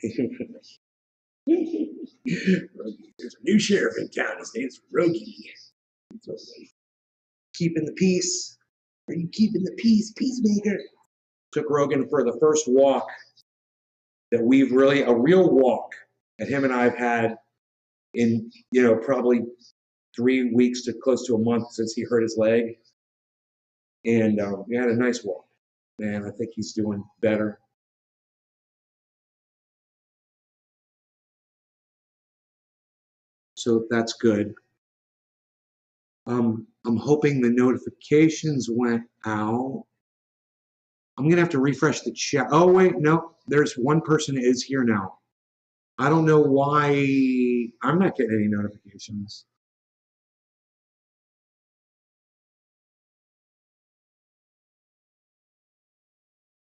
There's a new sheriff in town. His name's Rogie. Keeping the peace. Are you keeping the peace, peacemaker? Took Rogan for the first walk that we've really, a real walk that him and I have had in, probably 3 weeks to close to a month since he hurt his leg. And we had a nice walk. And I think he's doing better. So that's good. I'm hoping the notifications went out. I'm going to have to refresh the chat. Oh, wait, no. There's one person is here now. I don't know why I'm not getting any notifications.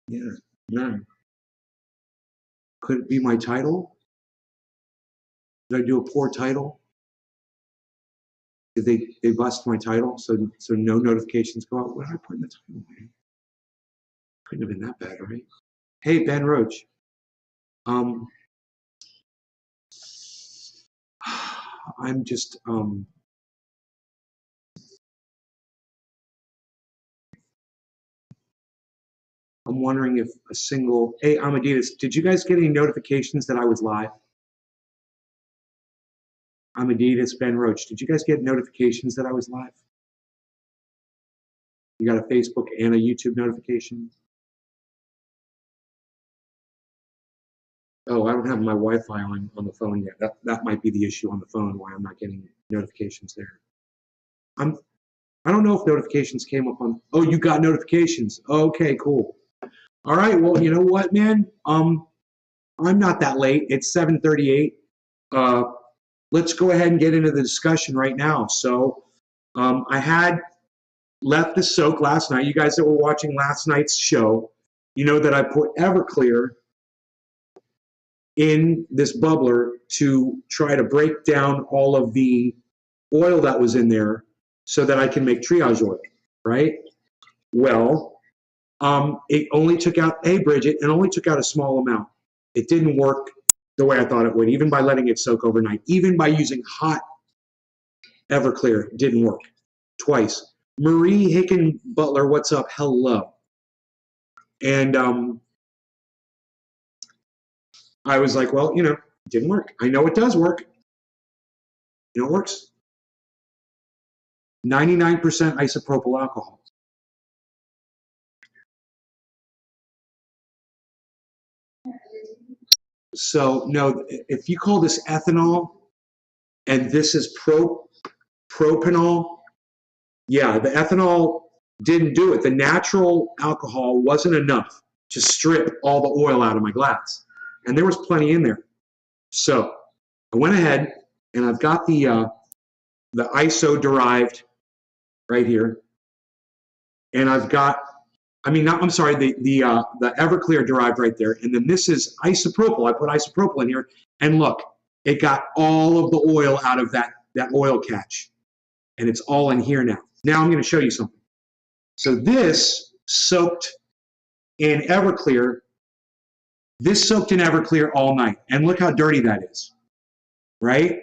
Yeah, none. Could it be my title? Did I do a poor title? Did they bust my title? So no notifications go out? What did I put in the title? Couldn't have been that bad, right? Hey, Ben Roach. I'm just I'm wondering if a single, hey, Amadeus, did you guys get any notifications that I was live? Amadeus, Ben Roach, did you guys get notifications that I was live? You got a Facebook and a YouTube notification? Oh, I don't have my Wi-Fi on the phone yet. That might be the issue on the phone, why I'm not getting notifications there. I don't know if notifications came up on, oh, you got notifications. Okay, cool. All right, well, you know what, man? I'm not that late. It's 7:38. Let's go ahead and get into the discussion right now. So I had left the soak last night. You guys that were watching last night's show, you know that I put Everclear in this bubbler to try to break down all of the oil that was in there so that I can make triage oil, right? Well, it only took out, hey, Bridget, it only took out a small amount. It didn't work the way I thought it would, even by letting it soak overnight. Even by using hot Everclear, it didn't work. Twice. Marie Hicken Butler, what's up? Hello. And I was like, well, it didn't work. I know it does work. It works. 99% isopropyl alcohol. So, no, if you call this ethanol and this is propanol, yeah, the ethanol didn't do it. The natural alcohol wasn't enough to strip all the oil out of my glass. And there was plenty in there. So I went ahead and I've got the ISO derived right here. And I've got, I'm sorry, the Everclear derived right there. And then this is isopropyl. I put isopropyl in here. And look, it got all of the oil out of that oil catch. And it's all in here now. Now I'm going to show you something. So this soaked in Everclear. This soaked in Everclear all night. And look how dirty that is, right?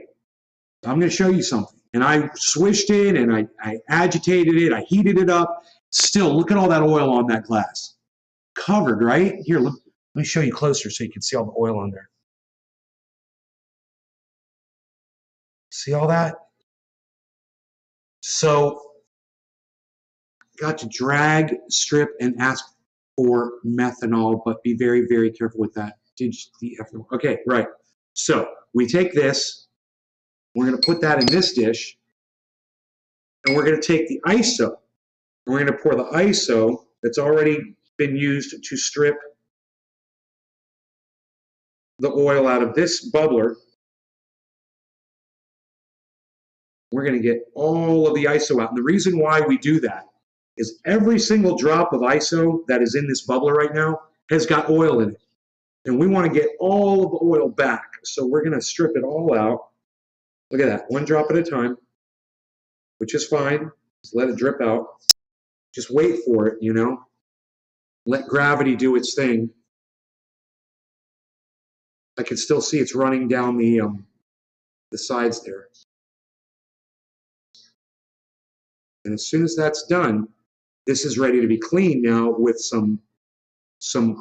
I'm going to show you something. And I swished it and I agitated it. I heated it up. Still, look at all that oil on that glass. Covered, right? Here, look, let me show you closer so you can see all the oil on there. See all that? So, got to drag, strip, and ask for methanol, but be very, very careful with that. Okay, right. So, we take this, we're going to put that in this dish, and we're going to take the ISO, and we're going to pour the ISO that's already been used to strip the oil out of this bubbler. We're going to get all of the ISO out. And the reason why we do that is every single drop of ISO that is in this bubbler right now has got oil in it. And we want to get all of the oil back. So we're going to strip it all out. Look at that, one drop at a time, which is fine. Just let it drip out. Just wait for it, Let gravity do its thing. I can still see it's running down the sides there. And as soon as that's done, this is ready to be cleaned now with some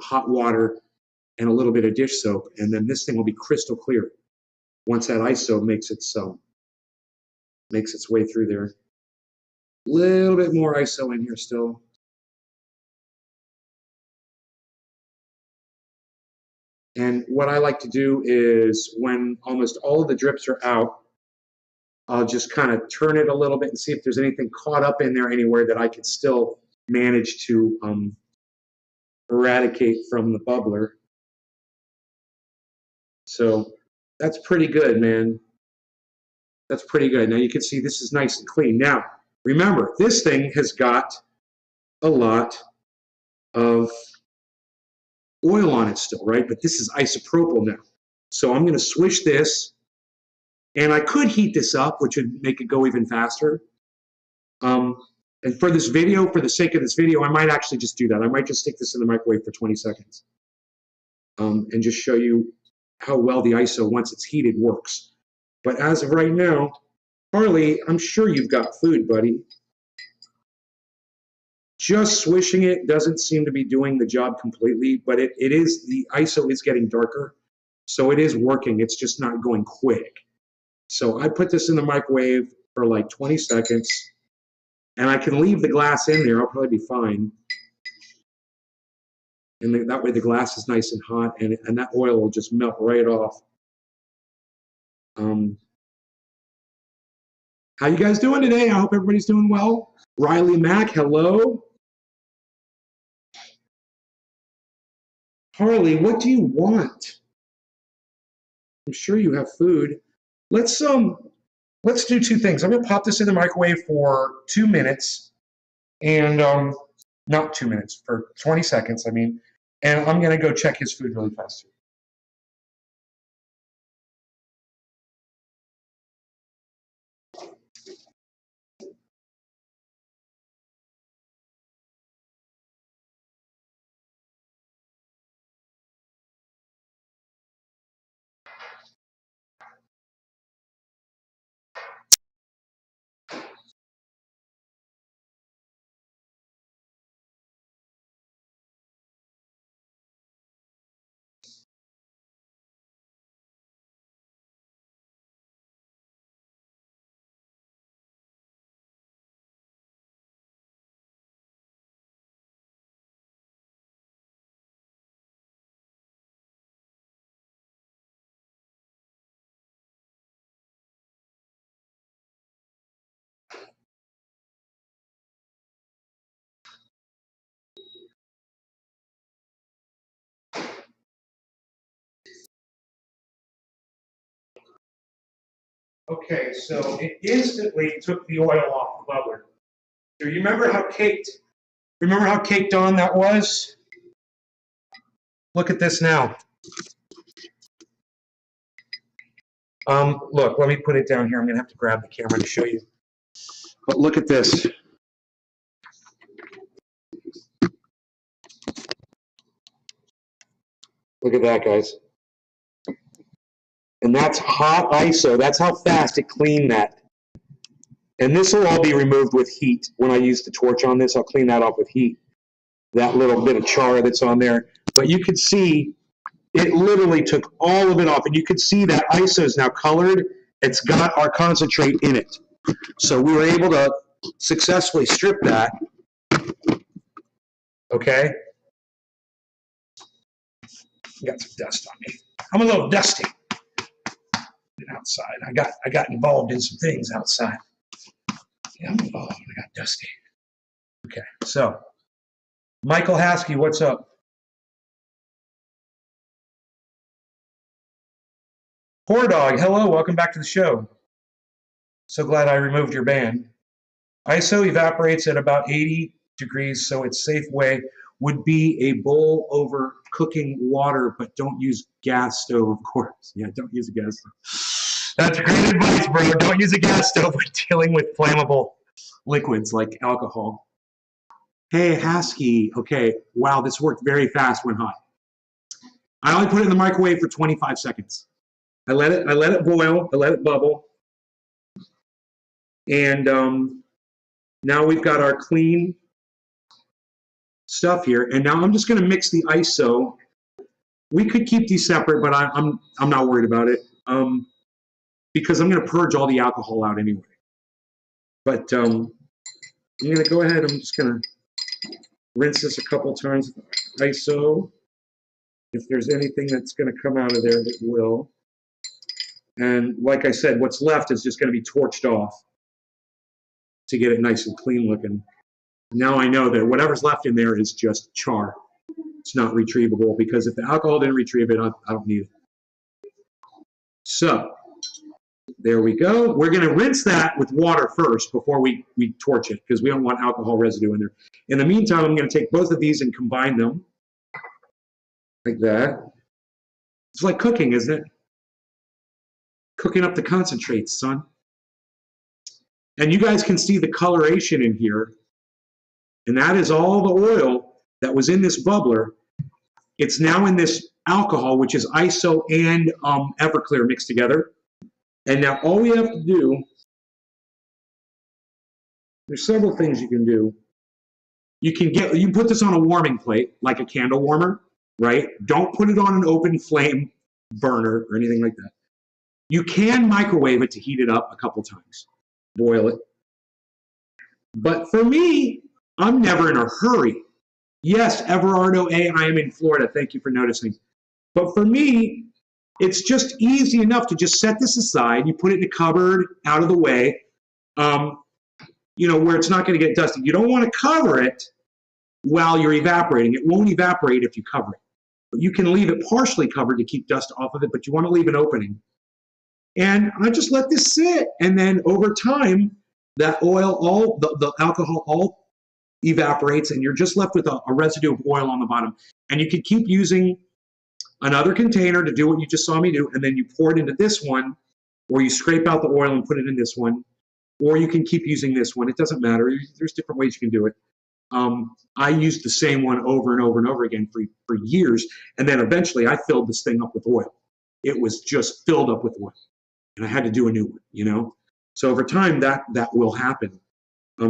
hot water and a little bit of dish soap, and then this thing will be crystal clear once that ISO makes its way through there. Little bit more ISO in here still. And what I like to do is when almost all of the drips are out, I'll just kind of turn it a little bit and see if there's anything caught up in there anywhere that I can still manage to eradicate from the bubbler. So that's pretty good, man. That's pretty good. Now you can see this is nice and clean. Now, remember, this thing has got a lot of oil on it still, right? But this is isopropyl now. So I'm going to swish this, and I could heat this up, which would make it go even faster. And for this video, for the sake of this video, I might actually just do that. I might just stick this in the microwave for 20 seconds and just show you how well the ISO, once it's heated, works. But as of right now, Harley, I'm sure you've got food, buddy. Just swishing it doesn't seem to be doing the job completely, but it is, the ISO is getting darker, so it is working. It's just not going quick. So I put this in the microwave for like 20 seconds, and I can leave the glass in there. I'll probably be fine. And that way the glass is nice and hot, and that oil will just melt right off. How you guys doing today? I hope everybody's doing well. Riley Mack, hello. Harley, what do you want? I'm sure you have food. Let's do two things. I'm gonna pop this in the microwave for 2 minutes, and not 2 minutes, for 20 seconds, I mean, and I'm gonna go check his food really fast. Okay, so it instantly took the oil off the bubbler. Do you remember how caked on that was? Look at this now. Look, let me put it down here. I'm gonna have to grab the camera to show you. But look at this. Look at that, guys. And that's hot ISO. That's how fast it cleaned that. And this will all be removed with heat. When I use the torch on this, I'll clean that off with heat. That little bit of char that's on there. But you can see it literally took all of it off. And you can see that ISO is now colored. It's got our concentrate in it. So we were able to successfully strip that. Okay? Got some dust on me. I'm a little dusty. Outside. I got involved in some things outside. Yeah, I'm involved. I got dusty. Okay, so Michael Haskey, what's up? Poor Dog, hello, welcome back to the show. So glad I removed your ban. ISO evaporates at about 80 degrees, so its safe way would be a bowl over cooking water, but don't use gas stove, of course. Yeah, don't use a gas stove. That's great advice, bro. Don't use a gas stove when dealing with flammable liquids like alcohol. Hey, Haskey. Okay, wow, this worked very fast when hot. I only put it in the microwave for 25 seconds. I let it boil, I let it bubble. And now we've got our clean stuff here. And now I'm just gonna mix the ISO. We could keep these separate, but I'm not worried about it. Because I'm gonna purge all the alcohol out anyway. But I'm gonna go ahead, I'm just gonna rinse this a couple times with ISO. If there's anything that's gonna come out of there, it will. And like I said, what's left is just gonna be torched off to get it nice and clean looking. Now I know that whatever's left in there is just char. It's not retrievable, because if the alcohol didn't retrieve it, I don't need it. So there we go. We're going to rinse that with water first before we torch it, because we don't want alcohol residue in there. In the meantime, I'm going to take both of these and combine them like that. It's like cooking, isn't it? Cooking up the concentrates, son. And you guys can see the coloration in here. And that is all the oil that was in this bubbler. It's now in this alcohol, which is ISO and Everclear mixed together. And now all we have to do, there's several things you can do. You can put this on a warming plate, like a candle warmer, right? Don't put it on an open flame burner or anything like that. You can microwave it to heat it up a couple times, boil it. But for me, I'm never in a hurry. Yes, Everardo A, I am in Florida. Thank you for noticing. But for me, it's just easy enough to just set this aside. You put it in a cupboard, out of the way, you know, where it's not going to get dusty. You don't want to cover it while you're evaporating. It won't evaporate if you cover it. But you can leave it partially covered to keep dust off of it, but you want to leave an opening. And I just let this sit. And then over time, that oil, the alcohol all evaporates, and you're just left with a residue of oil on the bottom. And you can keep using another container to do what you just saw me do, and then you pour it into this one, or you scrape out the oil and put it in this one, or you can keep using this one. It doesn't matter. There's different ways you can do it. I used the same one over and over and over again for years, and then eventually I filled this thing up with oil. It was just filled up with oil, and I had to do a new one, you know? So over time, that will happen.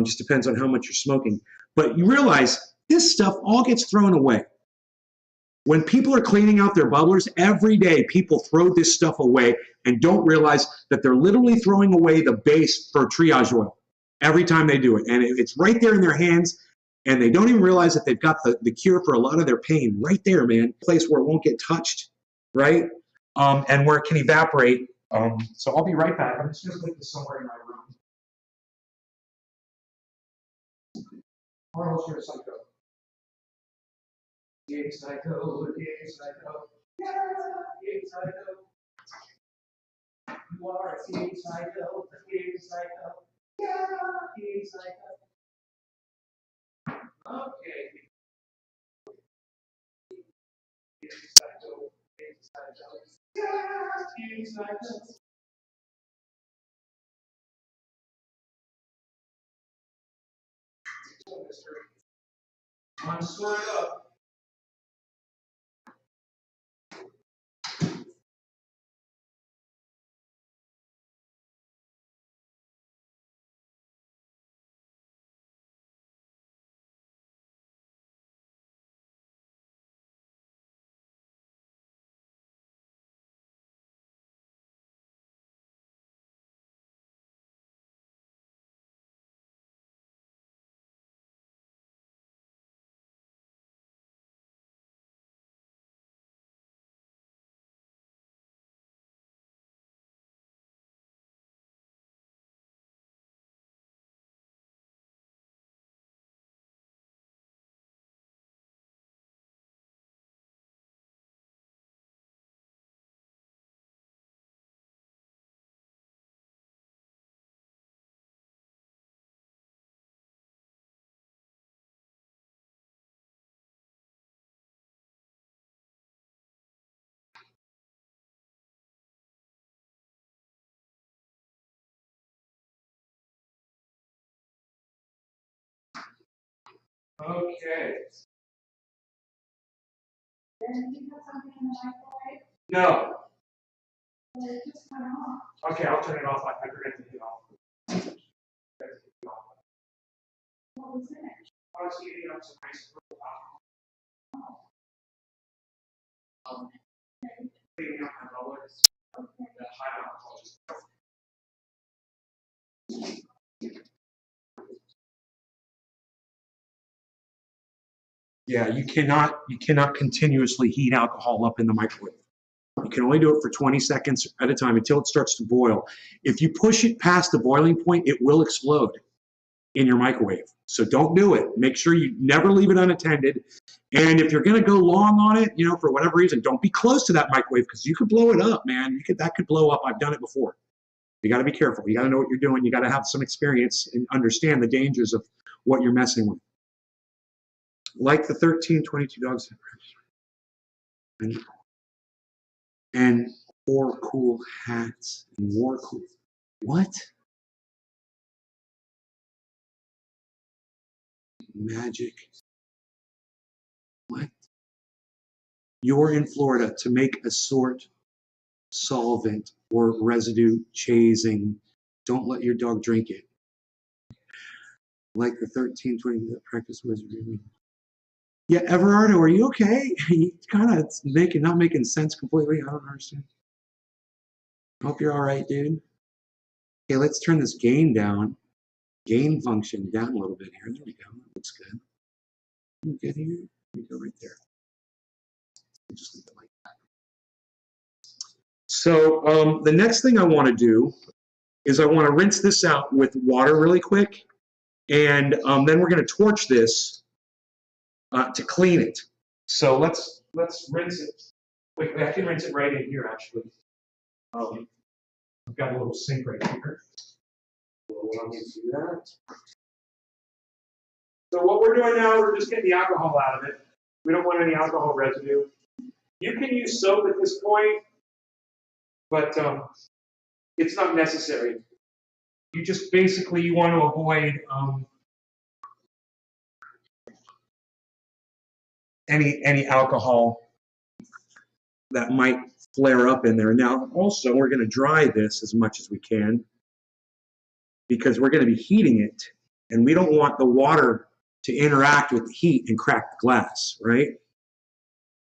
Just depends on how much you're smoking. But you realize this stuff all gets thrown away. When people are cleaning out their bubblers, every day people throw this stuff away and don't realize that they're literally throwing away the base for triage oil every time they do it. And it's right there in their hands, and they don't even realize that they've got the cure for a lot of their pain right there, man. A place where it won't get touched, right? And where it can evaporate. So I'll be right back. I'm just going to put this somewhere in my room. Carlos, you're a psycho. Gay psycho, gay psycho. Yeah, gay psycho. You are a gay psycho, a gay psycho. Yeah, gay psycho. Okay. Gay psycho, gay psycho. Yeah, gay psycho. I'm stirred up. Okay. No. Okay, I'll turn it off. I forgot to turn it off. I was heating up some ice cream. Cleaning up my bubblers. The high alcohol. Yeah, you cannot continuously heat alcohol up in the microwave. You can only do it for 20 seconds at a time until it starts to boil. If you push it past the boiling point, it will explode in your microwave. So don't do it. Make sure you never leave it unattended. And if you're going to go long on it, you know, for whatever reason, don't be close to that microwave because you could blow it up, man. That could blow up. I've done it before. You got to be careful. You got to know what you're doing. You got to have some experience and understand the dangers of what you're messing with. Like the 1322 dogs. And 4 cool hats and more cool. What? Magic. What? You're in Florida to make a sort solvent or residue chasing. Don't let your dog drink it. Like the 1320 practice wizardry. Yeah, Everardo, are you okay? You kind of not making sense completely. I don't understand. Hope you're all right, dude. Okay, let's turn this gain down. Gain function down a little bit here. There we go. That looks good. Good here. We go right there. Just leave it like that. So the next thing I want to do is I want to rinse this out with water really quick, and then we're going to torch this to clean it. So let's rinse it. Wait, I can rinse it right in here actually. I've got a little sink right here. We'll allow me to do that. So what we're doing now, we're just getting the alcohol out of it. We don't want any alcohol residue. You can use soap at this point, but it's not necessary. You just basically you want to avoid any alcohol that might flare up in there. Now, also, we're going to dry this as much as we can because we're going to be heating it, and we don't want the water to interact with the heat and crack the glass, right?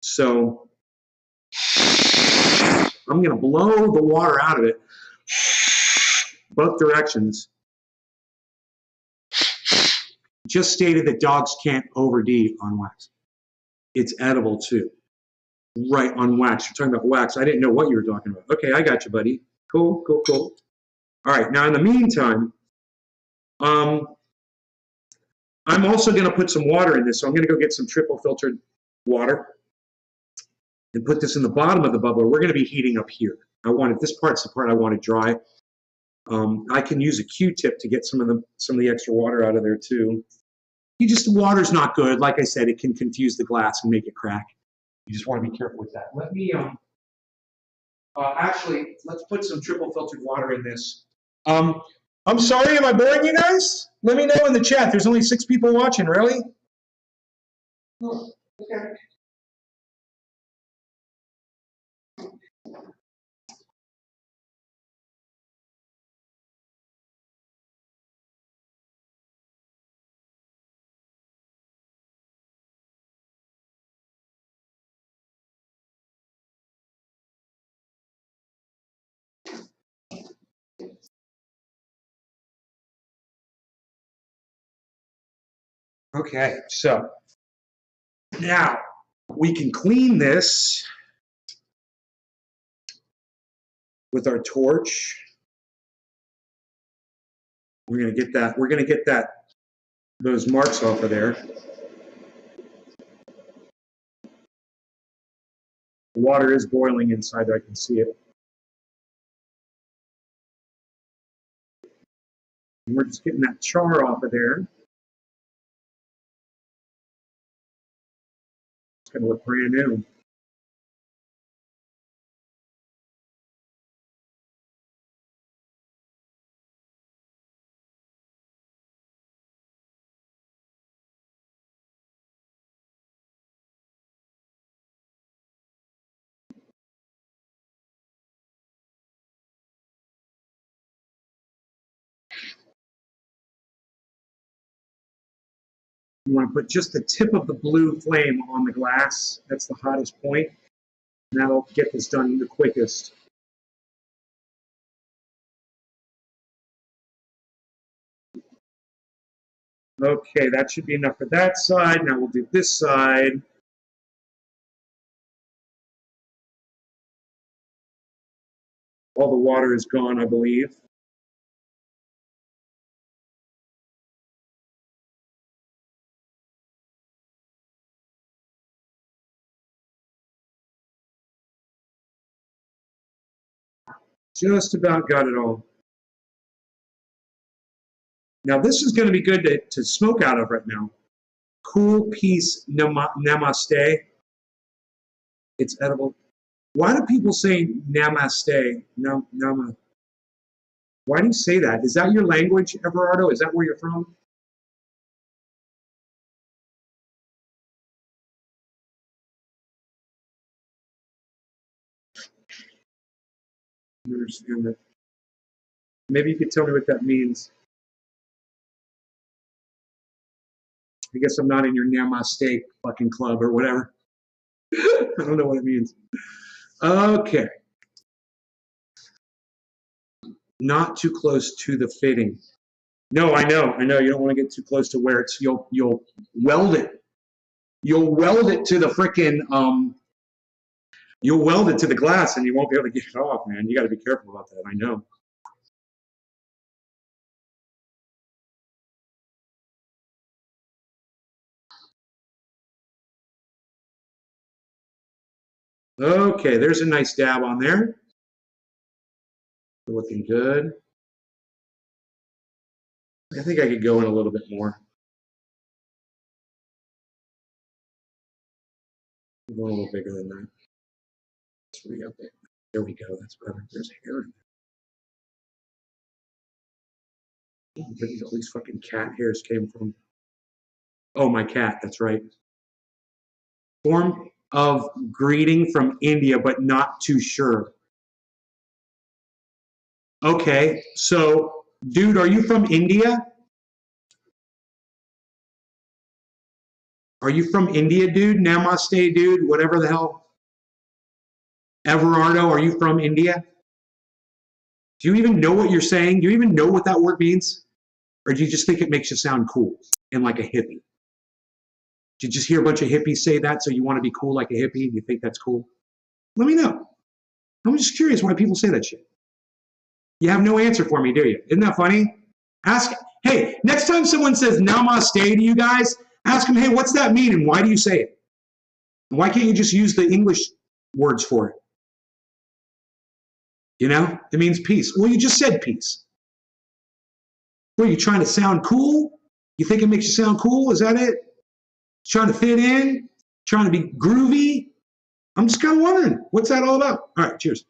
So I'm going to blow the water out of it both directions. Just stated that dogs can't OD on wax. It's edible too. Right, on wax. You're talking about wax. I didn't know what you were talking about. Okay, I got you, buddy. Cool, cool, cool. All right, now in the meantime, I'm also going to put some water in this. So I'm going to go get some triple filtered water and put this in the bottom of the bubbler. We're going to be heating up here. This part's the part I want to dry. I can use a Q-tip to get some of the extra water out of there too. Water's not good. Like I said, it can confuse the glass and make it crack. You just want to be careful with that. Let me, actually, let's put some triple filtered water in this. I'm sorry, am I boring you guys? Let me know in the chat. There's only 6 people watching, really? Oh, okay. Okay, so now we can clean this with our torch. We're gonna get those marks off of there. The water is boiling inside there, I can see it. And we're just getting that char off of there. It's gonna look brand new. You want to put just the tip of the blue flame on the glass. That's the hottest point. And that'll get this done the quickest. Okay, that should be enough for that side. Now we'll do this side. All the water is gone, I believe. Just about got it all. Now this is going to be good to smoke out of right now. Cool Peace Namaste. It's edible. Why do people say Namaste? Nama. Why do you say that? Is that your language, Everardo? Is that where you're from? I don't understand that. Maybe you could tell me what that means. I guess I'm not in your Namaste fucking club or whatever. I don't know what it means. Okay. Not too close to the fitting. No, I know. You don't want to get too close to where it's. You'll weld it. You'll weld it to the frickin' You'll weld it to the glass, and you won't be able to get it off, man. You got to be careful about that. I know. Okay, there's a nice dab on there. Looking good. I think I could go in a little bit more. I'm going a little bigger than that. Let's re-up it. There we go. That's better. There's hair in there. Where did all these fucking cat hairs came from? Oh, my cat. That's right. Form of greeting from India, but not too sure. Okay, so, dude, are you from India? Are you from India, dude? Namaste, dude, whatever the hell. Everardo, are you from India? Do you even know what you're saying? Do you even know what that word means? Or do you just think it makes you sound cool and like a hippie? Did you just hear a bunch of hippies say that, so you want to be cool like a hippie and you think that's cool? Let me know. I'm just curious why people say that shit. You have no answer for me, do you? Isn't that funny? Ask, hey, next time someone says namaste to you guys, ask them, hey, what's that mean and why do you say it? Why can't you just use the English words for it? You know, it means peace. Well, you just said peace. What, are you trying to sound cool? You think it makes you sound cool? Is that it? Trying to fit in? Trying to be groovy? I'm just kind of wondering, what's that all about? All right, cheers.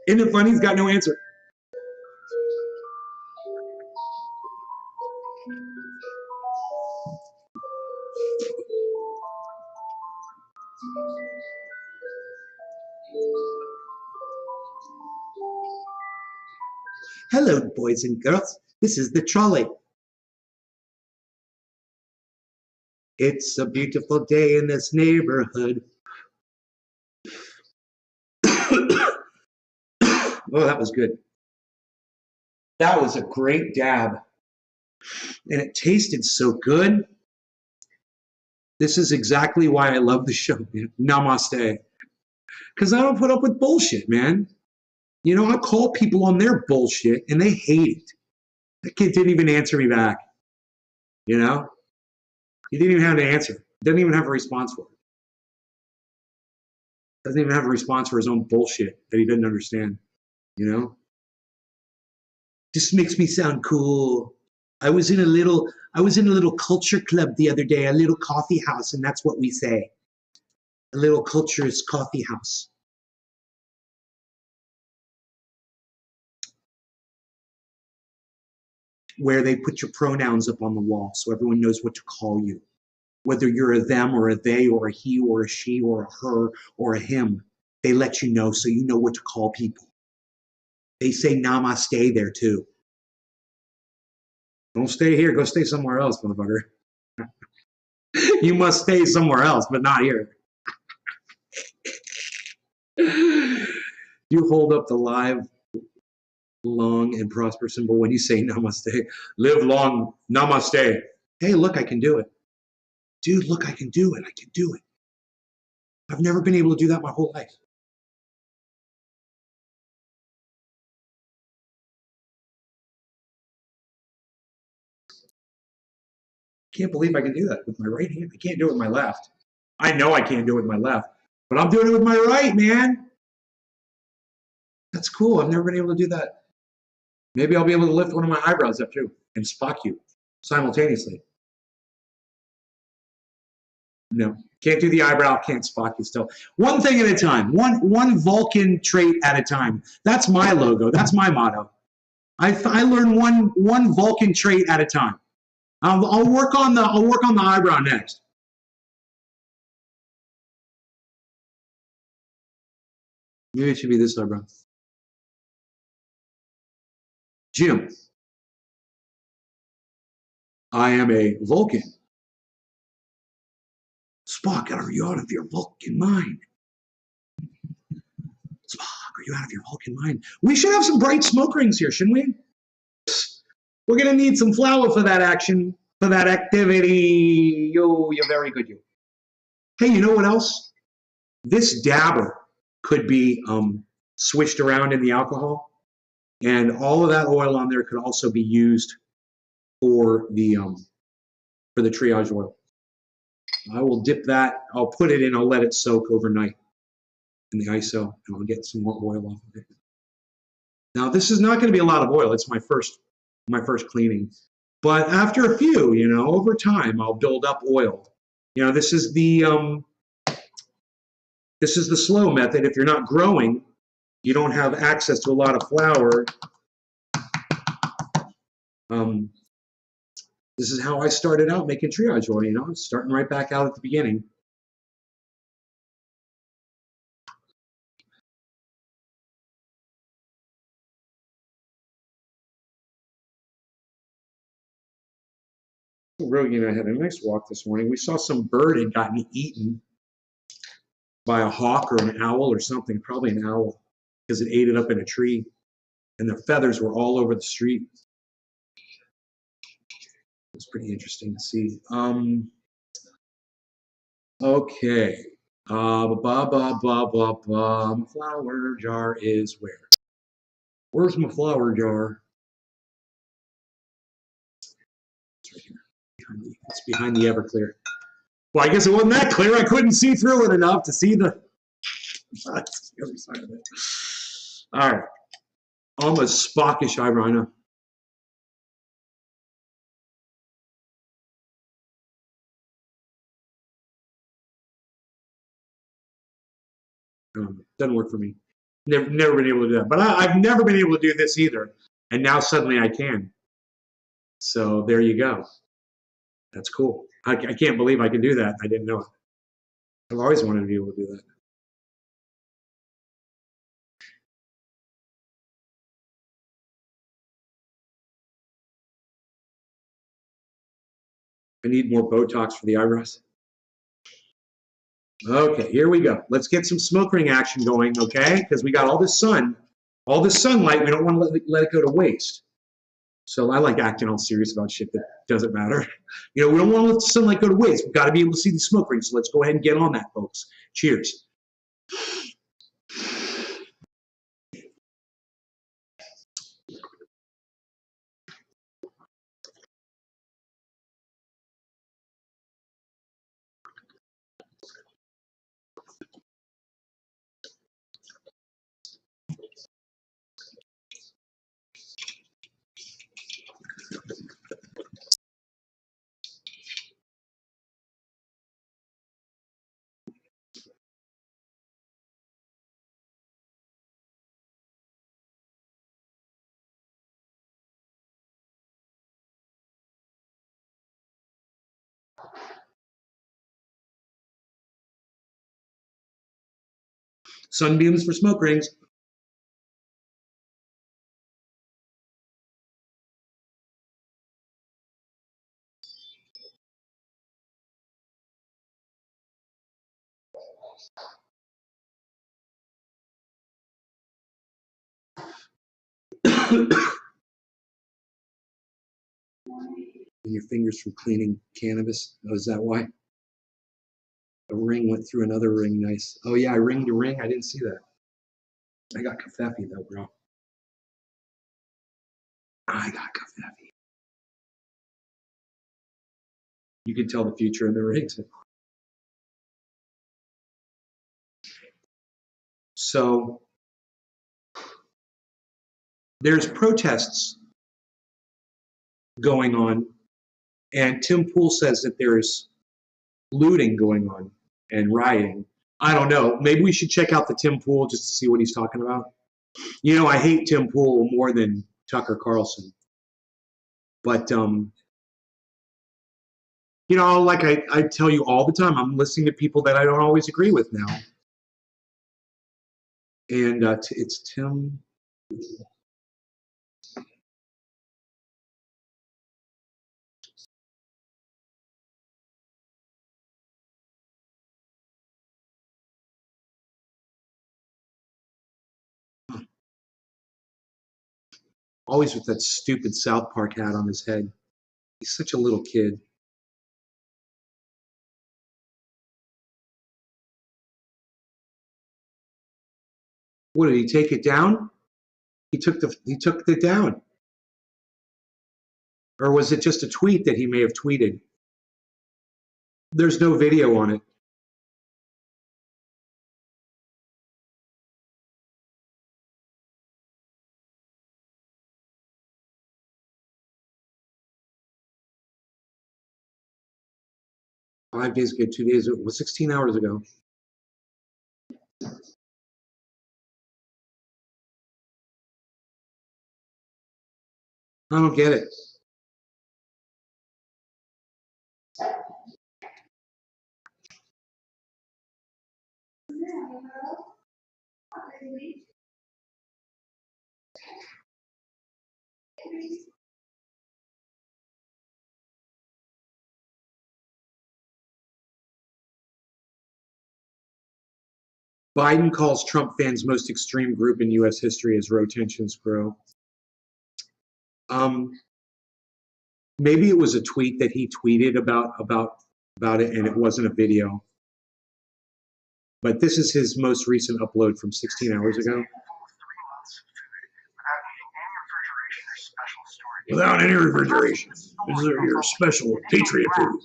Isn't it funny? He's got no answer. Hello, boys and girls. This is the trolley. It's a beautiful day in this neighborhood. Oh, that was good. That was a great dab. And it tasted so good. This is exactly why I love the show, man. Namaste. Because I don't put up with bullshit, man. You know, I call people on their bullshit and they hate it. That kid didn't even answer me back. You know? He didn't even have an answer. Doesn't even have a response for it. Doesn't even have a response for his own bullshit that he didn't understand. you know? Just makes me sound cool. I was in a little culture club the other day, a little coffee house, and that's what we say. A little culture's coffee house. Where they put your pronouns up on the wall so everyone knows what to call you. Whether you're a them or a they or a he or a she or a her or a him, they let you know so you know what to call people. They say namaste there too. Don't stay here, go stay somewhere else, motherfucker. You must stay somewhere else, but not here. You hold up the live, long, and prosper symbol when you say namaste. Live long, namaste. Hey, look, I can do it. Dude, look, I can do it. I can do it. I've never been able to do that my whole life. Can't believe I can do that with my right hand. I can't do it with my left. I know I can't do it with my left, but I'm doing it with my right, man. That's cool. I've never been able to do that. Maybe I'll be able to lift one of my eyebrows up too and Spock you simultaneously. No, can't do the eyebrow, can't Spock you still. One thing at a time, one Vulcan trait at a time. That's my logo. That's my motto. I learn one Vulcan trait at a time. I'll work on the eyebrow next. Maybe it should be this eyebrow. Jim, I am a Vulcan. Spock, are you out of your Vulcan mind? Spock, are you out of your Vulcan mind? We should have some bright smoke rings here, shouldn't we? We're gonna need some flour for that action, for that activity. Yo, you're very good, you. Hey, you know what else? This dabber could be swished around in the alcohol, and all of that oil on there could also be used for the triage oil. I will dip that. I'll put it in. I'll let it soak overnight in the ISO, and I'll get some more oil off of it. Now, this is not going to be a lot of oil. It's my first cleaning, but after a few, you know, over time, I'll build up oil. You know, this is the slow method. If you're not growing, you don't have access to a lot of flour. This is how I started out making triage oil, you know, starting right back out at the beginning. Rogie and I had a nice walk this morning. We saw some bird had gotten eaten by a hawk or an owl or something, probably an owl, because it ate it up in a tree, and the feathers were all over the street. It was pretty interesting to see. Okay. My flower jar is where? Where's my flower jar? It's right here. It's behind the Everclear. Well, I guess it wasn't that clear. I couldn't see through it enough to see the other side of it. All right. Almost Spockish eyebrow, I know. Doesn't work for me. Never been able to do that. But I've never been able to do this either. And now suddenly I can. So there you go. That's cool. I can't believe I can do that. I didn't know it. I've always wanted to be able to do that. I need more Botox for the eyebrows. Okay, here we go. Let's get some smoke ring action going, okay? Because we got all this sunlight. We don't want to let it go to waste. So I like acting all serious about shit that doesn't matter. You know, we don't want to let the sunlight go to waste. We've got to be able to see the smoke rings. So let's go ahead and get on that, folks. Cheers. Sunbeams for smoke rings. And your fingers from cleaning cannabis. Oh, is that why? A ring went through another ring. Nice. Oh yeah, I ringed a ring. I didn't see that. I got kafefi though, bro. I got kafefi. You can tell the future in the rings. So there's protests going on, and Tim Pool says that there's looting going on and rioting. I don't know. Maybe we should check out the Tim Pool just to see what he's talking about. You know, I hate Tim Pool more than Tucker Carlson. But, you know, like I tell you all the time, I'm listening to people that I don't always agree with now. And it's Tim. Always with that stupid South Park hat on his head. He's such a little kid. What, did he take it down? He took it down. Or was it just a tweet that he may have tweeted? There's no video on it. $5 days ago, 2 days, it was 16 hours ago. I don't get it. Biden calls Trump fans most extreme group in U.S. history as row tensions grow. Maybe it was a tweet that he tweeted about it, and it wasn't a video. But this is his most recent upload from 16 hours ago. Without any refrigeration. This is your special Patriot food.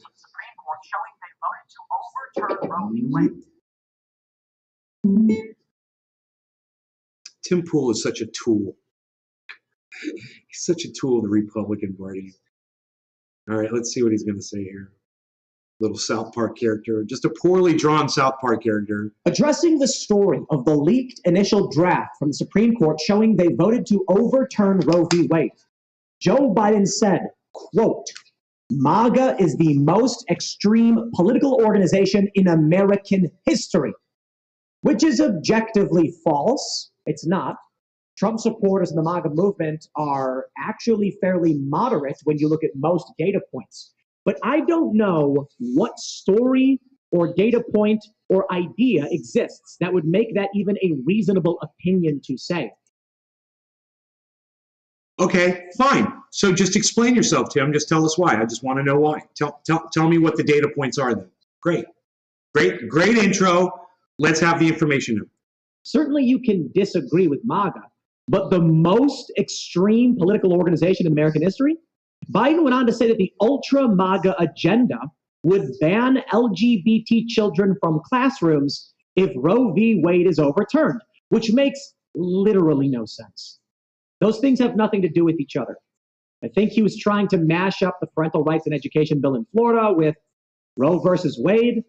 Tim Pool is such a tool. He's such a tool of the Republican Party. All right, let's see what he's going to say here. Little South Park character, just a poorly drawn South Park character. Addressing the story of the leaked initial draft from the Supreme Court showing they voted to overturn Roe v. Wade, Joe Biden said, quote, MAGA is the most extreme political organization in American history, which is objectively false. It's not. Trump supporters in the MAGA movement are actually fairly moderate when you look at most data points. But I don't know what story or data point or idea exists that would make that even a reasonable opinion to say. Okay, fine. So just explain yourself, Tim. Just tell us why. I just want to know why. Tell me what the data points are then. Great intro. Let's have the information now. Certainly you can disagree with MAGA, but the most extreme political organization in American history? Biden went on to say that the ultra-MAGA agenda would ban LGBT children from classrooms if Roe v. Wade is overturned, which makes literally no sense. Those things have nothing to do with each other. I think he was trying to mash up the parental rights and education bill in Florida with Roe versus Wade.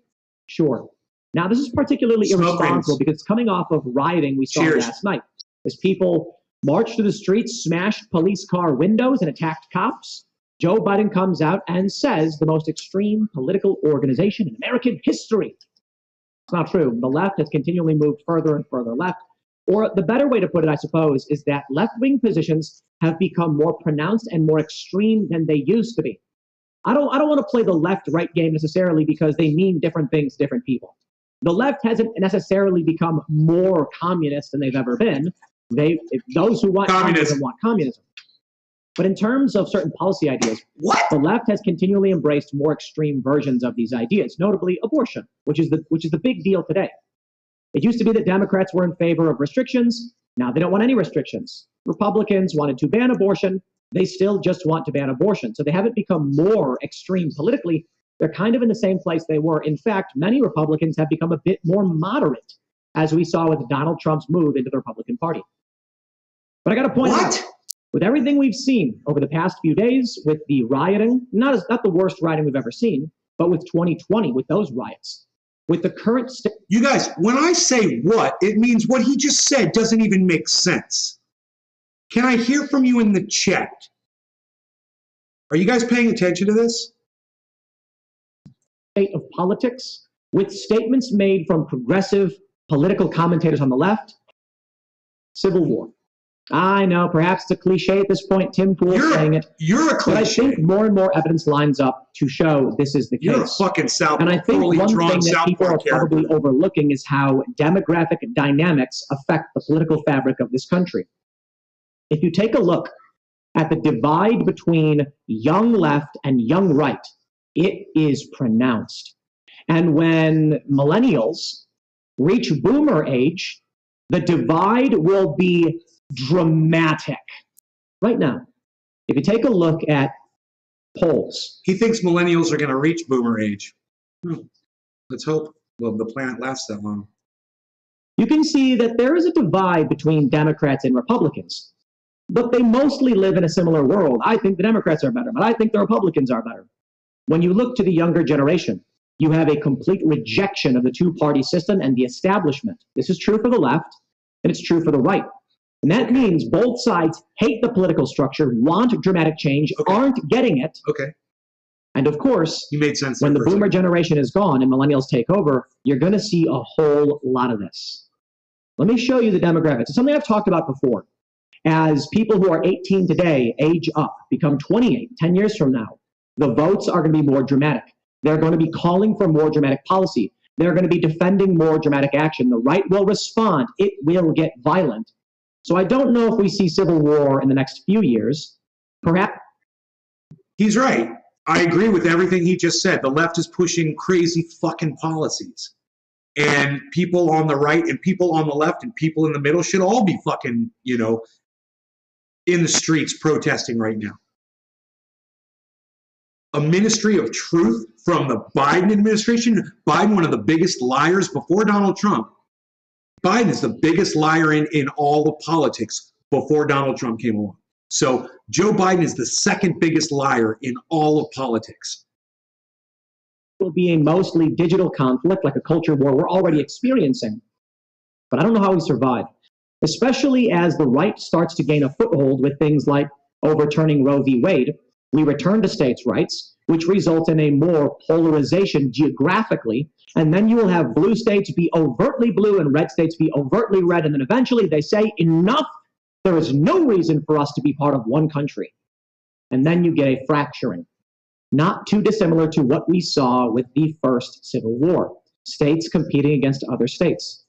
Sure. Now, this is particularly irresponsible because it's coming off of rioting we saw last night. As people marched through the streets, smashed police car windows, and attacked cops, Joe Biden comes out and says the most extreme political organization in American history. It's not true. The left has continually moved further and further left. Or the better way to put it, I suppose, is that left-wing positions have become more pronounced and more extreme than they used to be. I don't want to play the left-right game necessarily because they mean different things to different people. The left hasn't necessarily become more communist than they've ever been. Those who want communism want communism. But in terms of certain policy ideas, the left has continually embraced more extreme versions of these ideas, notably abortion, which is the big deal today. It used to be that Democrats were in favor of restrictions. Now they don't want any restrictions. Republicans wanted to ban abortion. They still just want to ban abortion. So they haven't become more extreme politically. They're kind of in the same place they were. In fact, many Republicans have become a bit more moderate, as we saw with Donald Trump's move into the Republican Party. But I got to point out, with everything we've seen over the past few days, with the rioting, not the worst rioting we've ever seen, but with 2020, with those riots, with the current state. You guys, when I say what, it means what he just said doesn't even make sense. Can I hear from you in the chat? Are you guys paying attention to this? State of politics, with statements made from progressive political commentators on the left, civil war. I know, perhaps it's a cliche at this point. Tim Pool's saying it. You're a cliche. But I think more and more evidence lines up to show this is the case. You're a fucking South. And I think one thing that people are probably overlooking is how demographic dynamics affect the political fabric of this country. If you take a look at the divide between young left and young right, it is pronounced. And when millennials reach boomer age, the divide will be dramatic. Right now, if you take a look at polls. He thinks millennials are going to reach boomer age. Let's hope the planet lasts that long. You can see that there is a divide between Democrats and Republicans, but they mostly live in a similar world. I think the Democrats are better, but I think the Republicans are better. When you look to the younger generation, you have a complete rejection of the two-party system and the establishment. This is true for the left, and it's true for the right. And that means both sides hate the political structure, want dramatic change, aren't getting it. Okay. And of course, you made sense when the boomer generation is gone and millennials take over, you're going to see a whole lot of this. Let me show you the demographics. It's something I've talked about before. As people who are 18 today age up, become 28, 10 years from now, the votes are going to be more dramatic. They're going to be calling for more dramatic policy. They're going to be defending more dramatic action. The right will respond. It will get violent. So I don't know if we see civil war in the next few years. Perhaps. He's right. I agree with everything he just said. The left is pushing crazy fucking policies. And people on the right and people on the left and people in the middle should all be fucking, you know, in the streets protesting right now. A ministry of truth from the Biden administration. Biden, one of the biggest liars before Donald Trump. Biden is the biggest liar in all of politics before Donald Trump came along. So Joe Biden is the second biggest liar in all of politics. Being mostly digital conflict, like a culture war we're already experiencing. But I don't know how we survive, especially as the right starts to gain a foothold with things like overturning Roe v. Wade. We return to states' rights, which results in a more polarization geographically. And then you will have blue states be overtly blue and red states be overtly red. And then eventually they say, enough, there is no reason for us to be part of one country. And then you get a fracturing. Not too dissimilar to what we saw with the first Civil War, states competing against other states.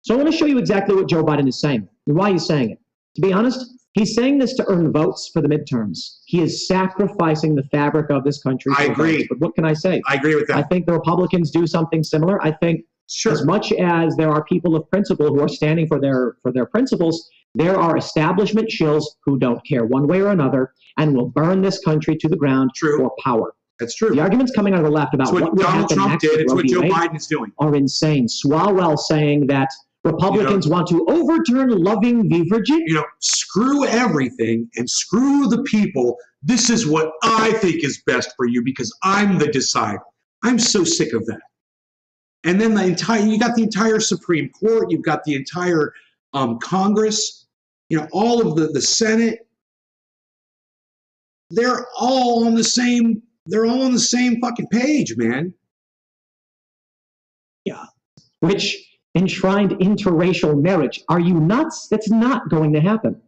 So I want to show you exactly what Joe Biden is saying and why he's saying it. To be honest, he's saying this to earn votes for the midterms. He is sacrificing the fabric of this country. I agree. Votes. But what can I say? I agree with that. I think the Republicans do something similar. I think as much as there are people of principle who are standing for their principles, there are establishment shills who don't care one way or another and will burn this country to the ground for power. That's true. The arguments coming out of the left about what will happen next it's what Joe Biden is doing. Are insane. Swalwell saying that Republicans want to overturn loving the Virginia. You know, screw everything and screw the people. This is what I think is best for you because I'm the decider. I'm so sick of that. And then you got the entire Supreme Court, you've got the entire Congress, you know, all of the Senate. They're all on the same fucking page, man. Yeah. which enshrined interracial marriage. Are you nuts? That's not going to happen.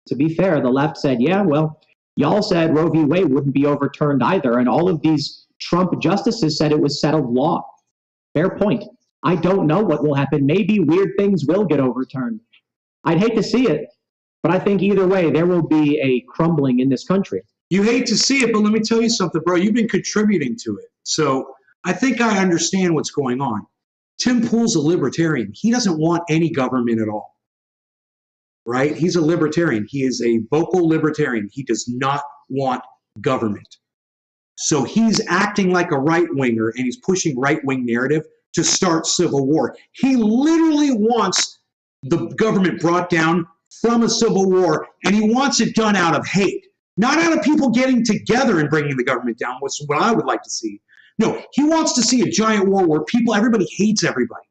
To be fair, the left said, yeah, well, y'all said Roe v. Wade wouldn't be overturned either, and all of these Trump justices said it was settled law. Fair point. I don't know what will happen. Maybe weird things will get overturned. I'd hate to see it, but I think either way, there will be a crumbling in this country. You hate to see it, but let me tell you something, bro. You've been contributing to it. So I think I understand what's going on. Tim Pool's a libertarian. He doesn't want any government at all, right? He's a libertarian. He is a vocal libertarian. He does not want government. So he's acting like a right-winger, and he's pushing right-wing narrative to start civil war. He literally wants the government brought down from a civil war, and he wants it done out of hate. Not out of people getting together and bringing the government down, which is what I would like to see. No, he wants to see a giant war where everybody hates everybody.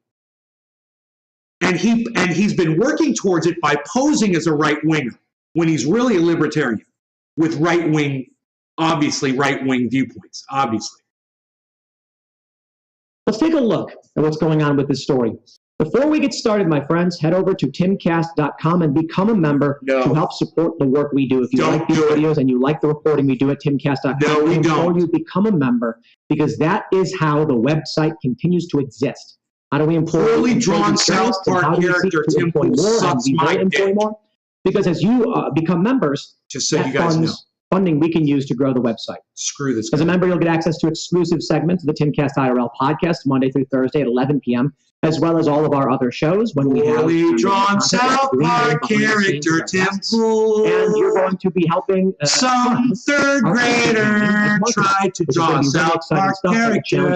And he's been working towards it by posing as a right-winger when he's really a libertarian with right-wing, obviously right-wing viewpoints, obviously. Let's take a look at what's going on with this story. Before we get started, my friends, head over to timcast.com and become a member to help support the work we do. If you like these videos and you like the reporting we do at timcast.com, no, we don't. You become a member, because that is how the website continues to exist. How do we employ poorly drawn South Park character Tim Pool sucks my dick. Because as you become members, just so you guys know, funding we can use to grow the website. Screw this. As a member, you'll get access to exclusive segments of the Timcast IRL podcast Monday through Thursday at 11 p.m., as well as all of our other shows. When we have drawn South Park character Tim Pool, and you're going to be helping some third grader try to draw South Park character,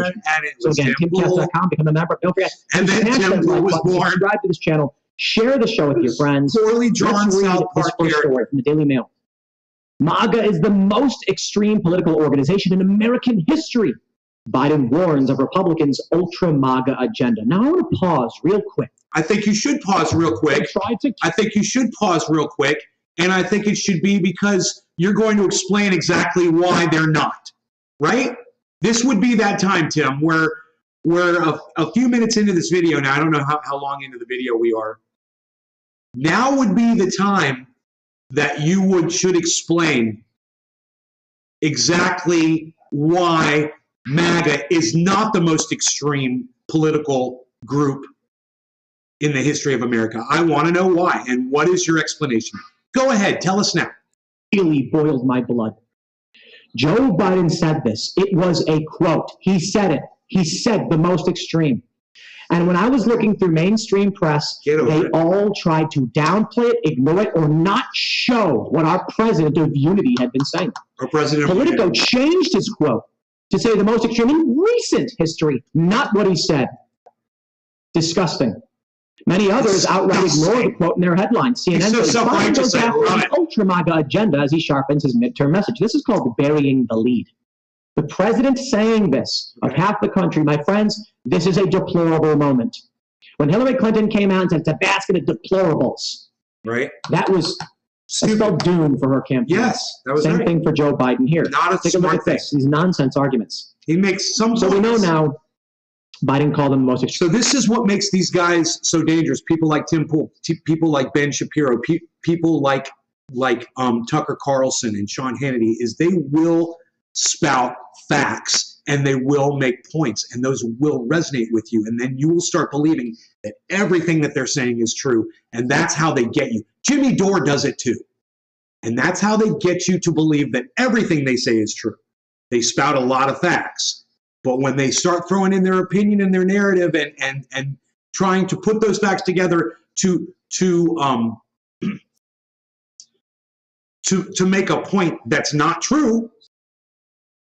and it was so again, timcast.com, become a member. Don't forget, and then Tim Pool was born. Subscribe to this channel. Share the show with your friends. Poorly drawn South Park character. Story from the Daily Mail. MAGA is the most extreme political organization in American history. Biden warns of Republicans' ultra-MAGA agenda. Now, I want to pause real quick. I think you should pause real quick. I think you should pause real quick, and I think it should be because you're going to explain exactly why they're not, right? This would be that time, Tim, where we're a few minutes into this video now. I don't know how long into the video we are. Now would be the time that you should explain exactly why MAGA is not the most extreme political group in the history of America. I want to know why, and what is your explanation? Go ahead, tell us now. Really boiled my blood. Joe Biden said this. It was a quote. He said it. He said the most extreme. And when I was looking through mainstream press, they all tried to downplay it, ignore it, or not show what our president of unity had been saying. Our president Politico changed his quote to say the most extreme in recent history, not what he said. Disgusting. Many others outright ignore the quote in their headlines. CNN says Biden goes after the ultra-MAGA agenda as he sharpens his midterm message. This is called burying the lead. The president saying this of half the country, my friends, this is a deplorable moment. When Hillary Clinton came out and said it's a basket of deplorables, right? That was spelled doom for her campaign. Yes, that was same thing for Joe Biden here. Not a Take a look at this. These nonsense arguments. He makes some. So we know now. Biden called them the most extreme. So this is what makes these guys so dangerous. People like Tim Pool, people like Ben Shapiro, people like Tucker Carlson and Sean Hannity, is they will spout facts and they will make points, and those will resonate with you, and then you will start believing that everything that they're saying is true, and that's how they get you. Jimmy Dore does it too, and that's how they get you to believe that everything they say is true. They spout a lot of facts, but when they start throwing in their opinion and their narrative and trying to put those facts together to make a point that's not true,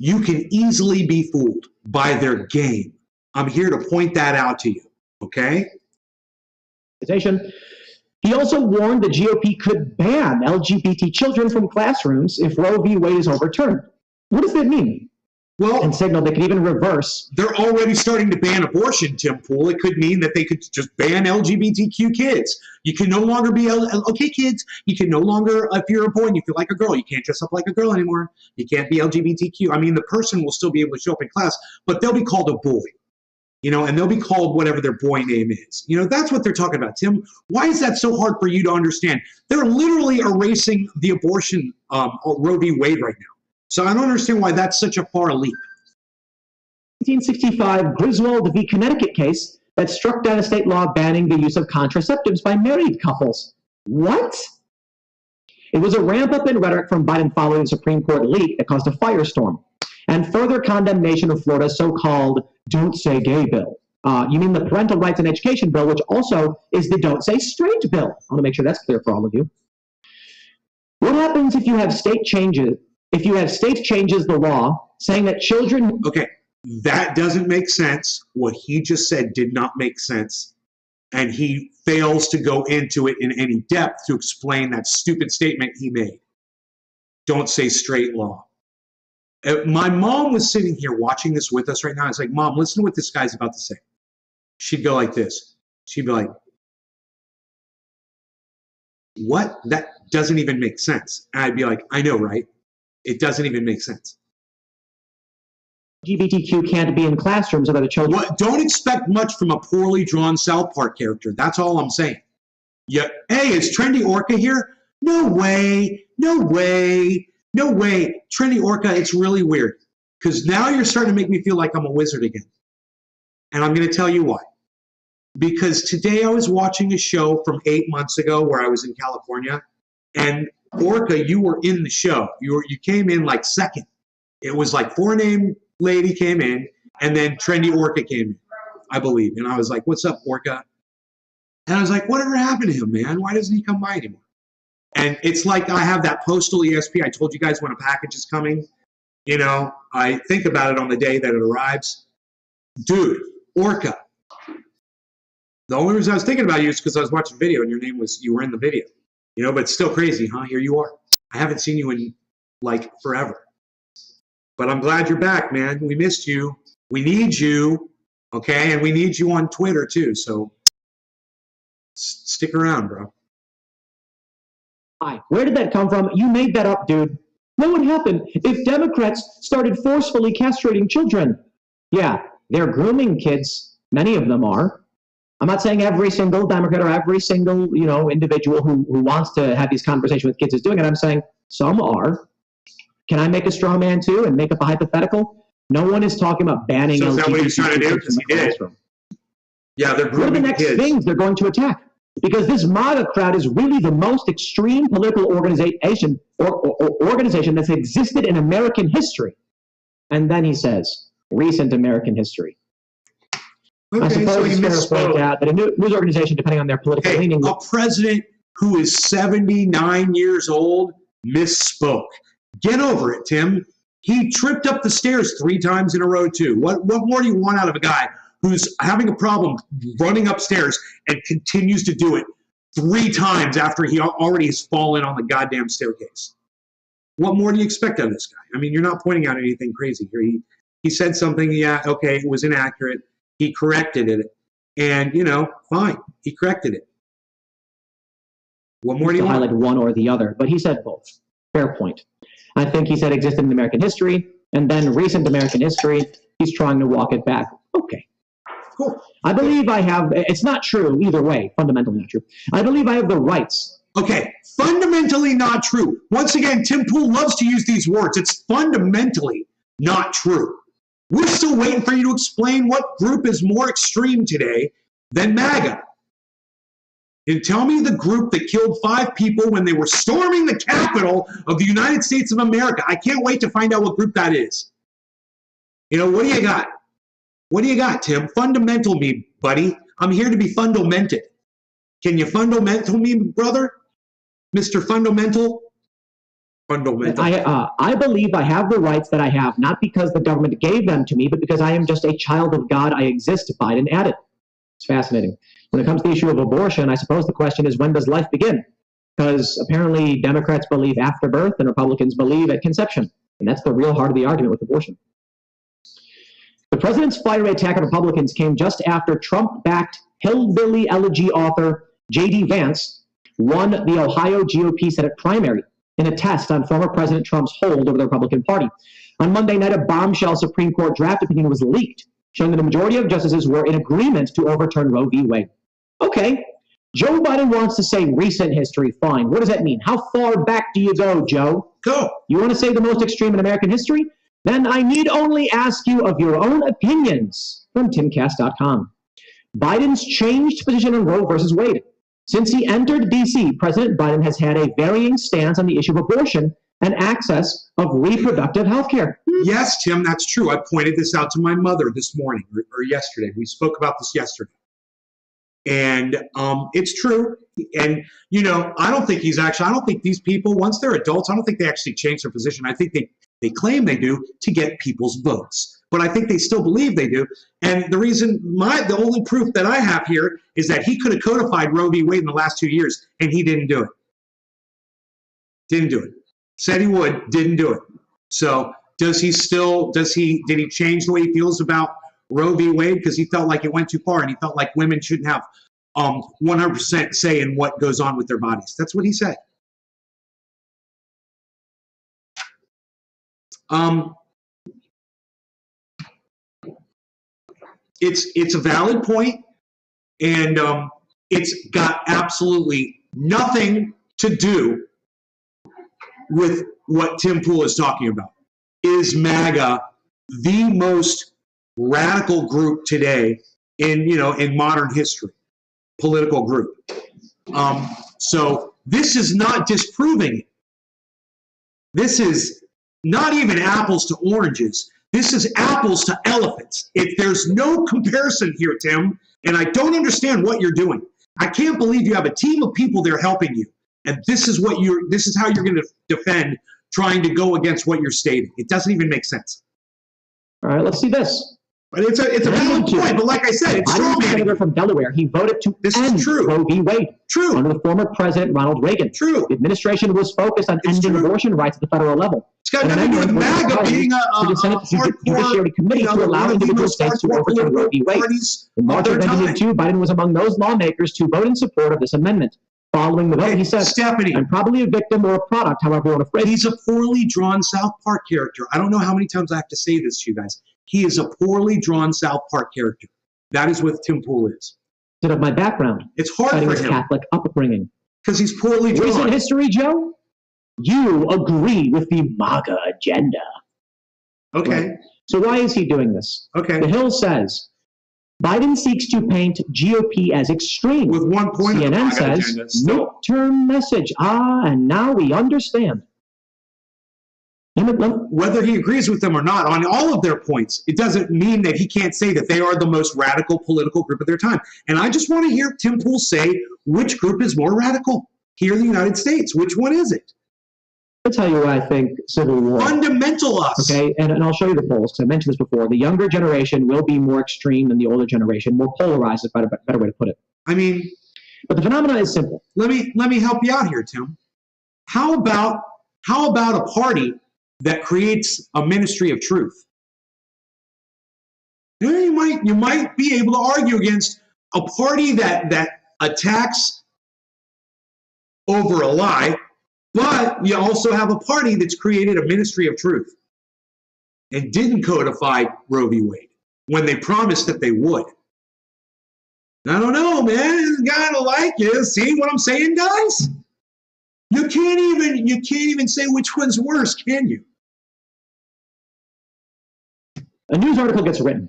you can easily be fooled by their game. I'm here to point that out to you, okay? He also warned the GOP could ban LGBT children from classrooms if Roe v. Wade is overturned. What does that mean? Well, and signal they could even reverse. They're already starting to ban abortion, Tim Pool. It could mean that they could just ban LGBTQ kids. You can no longer be, okay, kids, you can no longer, if you're a boy and you feel like a girl, you can't dress up like a girl anymore. You can't be LGBTQ. I mean, the person will still be able to show up in class, but they'll be called a bully. you know, and they'll be called whatever their boy name is. You know, that's what they're talking about, Tim. Why is that so hard for you to understand? They're literally erasing the abortion Roe v. Wade right now. So I don't understand why that's such a far leap. 1965 Griswold v. Connecticut case that struck down a state law banning the use of contraceptives by married couples. What? It was a ramp up in rhetoric from Biden following the Supreme Court leak that caused a firestorm and further condemnation of Florida's so-called Don't Say Gay bill. You mean the Parental Rights and Education bill, which also is the Don't Say Straight bill. I want to make sure that's clear for all of you. What happens if you have state changes? If you have states changes the law saying that children... Okay, that doesn't make sense. What he just said did not make sense. And he fails to go into it in any depth to explain that stupid statement he made. Don't say straight law. My mom was sitting here watching this with us right now. I was like, Mom, listen to what this guy's about to say. She'd go like this. She'd be like, what? That doesn't even make sense. And I'd be like, I know, right? It doesn't even make sense. LGBTQ can't be in classrooms with other children. Well, don't expect much from a poorly drawn South Park character. That's all I'm saying. Yeah. Hey, is Trendy Orca here? No way. No way. No way. Trendy Orca, it's really weird. Because now you're starting to make me feel like I'm a wizard again. And I'm going to tell you why. Because today I was watching a show from 8 months ago where I was in California. And Orca, you were in the show. You came in like second. It was like four-name lady came in, and then Trendy Orca came in, I believe. And I was like, what's up, Orca? And I was like, whatever happened to him, man? Why doesn't he come by anymore? And it's like I have that postal ESP. I told you guys when a package is coming. You know, I think about it on the day that it arrives. Dude, Orca. The only reason I was thinking about you is because I was watching a video and your name was, you were in the video. You know, but it's still crazy, huh? Here you are. I haven't seen you in, like, forever. But I'm glad you're back, man. We missed you. We need you, okay? And we need you on Twitter, too. So stick around, bro. Hi. Where did that come from? You made that up, dude. What would happen if Democrats started forcefully castrating children? Yeah, they're grooming kids. Many of them are. I'm not saying every single Democrat or every single, you know, individual who wants to have these conversations with kids is doing it. I'm saying some are. Can I make a straw man too and make up a hypothetical? No one is talking about banning. So is that what he's trying to do? Because he did. Yeah, they're grooming kids. What are the next things they're going to attack? Because this MAGA crowd is really the most extreme political organization organization that's existed in American history. And then he says, recent American history. Okay, I suppose so it's fair to point out that a news organization, depending on their political leaning... A president who is 79 years old misspoke. Get over it, Tim. He tripped up the stairs 3 times in a row, too. What more do you want out of a guy who's having a problem running upstairs and continues to do it 3 times after he already has fallen on the goddamn staircase? What more do you expect out of this guy? I mean, you're not pointing out anything crazy here. He said something, yeah, okay, it was inaccurate. He corrected it. And, you know, fine. He corrected it. What more do you want? Highlight one or the other, but he said both. Fair point. I think he said existed in American history, and then recent American history, he's trying to walk it back. Okay. Cool. I believe I have, it's not true either way, fundamentally not true. I believe I have the rights. Okay, fundamentally not true. Once again, Tim Pool loves to use these words. It's fundamentally not true. We're still waiting for you to explain what group is more extreme today than MAGA. And tell me the group that killed 5 people when they were storming the Capitol of the United States of America. I can't wait to find out what group that is. You know, what do you got? What do you got, Tim? Fundamental me, buddy. I'm here to be fundamented. Can you fundamental me, brother? Mr. Fundamental? Fundamental. I believe I have the rights that I have, not because the government gave them to me, but because I am just a child of God. I exist. Biden added. It's fascinating. When it comes to the issue of abortion, I suppose the question is, when does life begin? Because apparently Democrats believe after birth and Republicans believe at conception. And that's the real heart of the argument with abortion. The president's fiery attack on Republicans came just after Trump-backed hillbilly elegy author J.D. Vance won the Ohio GOP Senate primary in a test on former President Trump's hold over the Republican Party. On Monday night, a bombshell Supreme Court draft opinion was leaked showing that the majority of justices were in agreement to overturn Roe v. Wade. Okay, Joe Biden wants to say recent history. Fine. What does that mean? How far back do you go, Joe? Go. You want to say the most extreme in American history? Then I need only ask you of your own opinions from timcast.com. Biden's changed position on Roe versus Wade. Since he entered D.C., President Biden has had a varying stance on the issue of abortion and access of reproductive health care. Yes, Tim, that's true. I pointed this out to my mother this morning or yesterday. We spoke about this yesterday. And it's true. And, you know, I don't think these people, once they're adults, I don't think they actually change their position. I think they claim they do to get people's votes. But I think they still believe they do. And the reason, the only proof that I have here is that he could have codified Roe v. Wade in the last 2 years, and he didn't do it. Didn't do it. Said he would, didn't do it. So did he change the way he feels about Roe v. Wade? Because he felt like it went too far, and he felt like women shouldn't have 100% say in what goes on with their bodies. That's what he said. It's a valid point, and it's got absolutely nothing to do with what Tim Pool is talking about. Is MAGA the most radical group today in modern history, political group? So this is not disproving it. This is not even apples to oranges. This is apples to elephants. There's no comparison here, Tim, and I don't understand what you're doing. I can't believe you have a team of people there helping you, and this is how you're going to defend trying to go against what you're stating. It doesn't even make sense. All right, let's see this. But it's a valid point, but like I said, it's Biden's senator from Delaware. He voted to end Roe v. Wade. True. Under the former President Ronald Reagan. True. The administration was focused on ending abortion rights at the federal level. It's got nothing to do with MAGA being a hardcore Judiciary Committee to allow individual states to overturn Roe v. Wade. In March of 1992, Biden was among those lawmakers to vote in support of this amendment. Following the vote, he said, Stephanie, I'm probably a victim or a product, however you want to phrase it. He's a poorly drawn South Park character. I don't know how many times I have to say this to you guys. He is a poorly drawn South Park character. That is what Tim Pool is. Instead of my background. It's hard for his him. Catholic upbringing. Because he's poorly drawn. Recent history, Joe? You agree with the MAGA agenda. Okay. Right? So why is he doing this? Okay. The Hill says, Biden seeks to paint GOP as extreme. With one point CNN says, midterm message. And now we understand. Whether he agrees with them or not, on all of their points, it doesn't mean that he can't say that they are the most radical political group of their time. And I just want to hear Tim Pool say which group is more radical here in the United States. Which one is it? I'll tell you what I think Civil War. Fundamental us. Okay, and I'll show you the polls, because I mentioned this before. The younger generation will be more extreme than the older generation. More polarized is a better way to put it. I mean, but the phenomenon is simple. Let me help you out here, Tim. How about a party that creates a ministry of truth? You might be able to argue against a party that attacks over a lie, but you also have a party that's created a ministry of truth and didn't codify Roe v. Wade when they promised that they would. I don't know, man. It's gotta like you. See what I'm saying, guys? You can't even say which one's worse, can you? A news article gets written.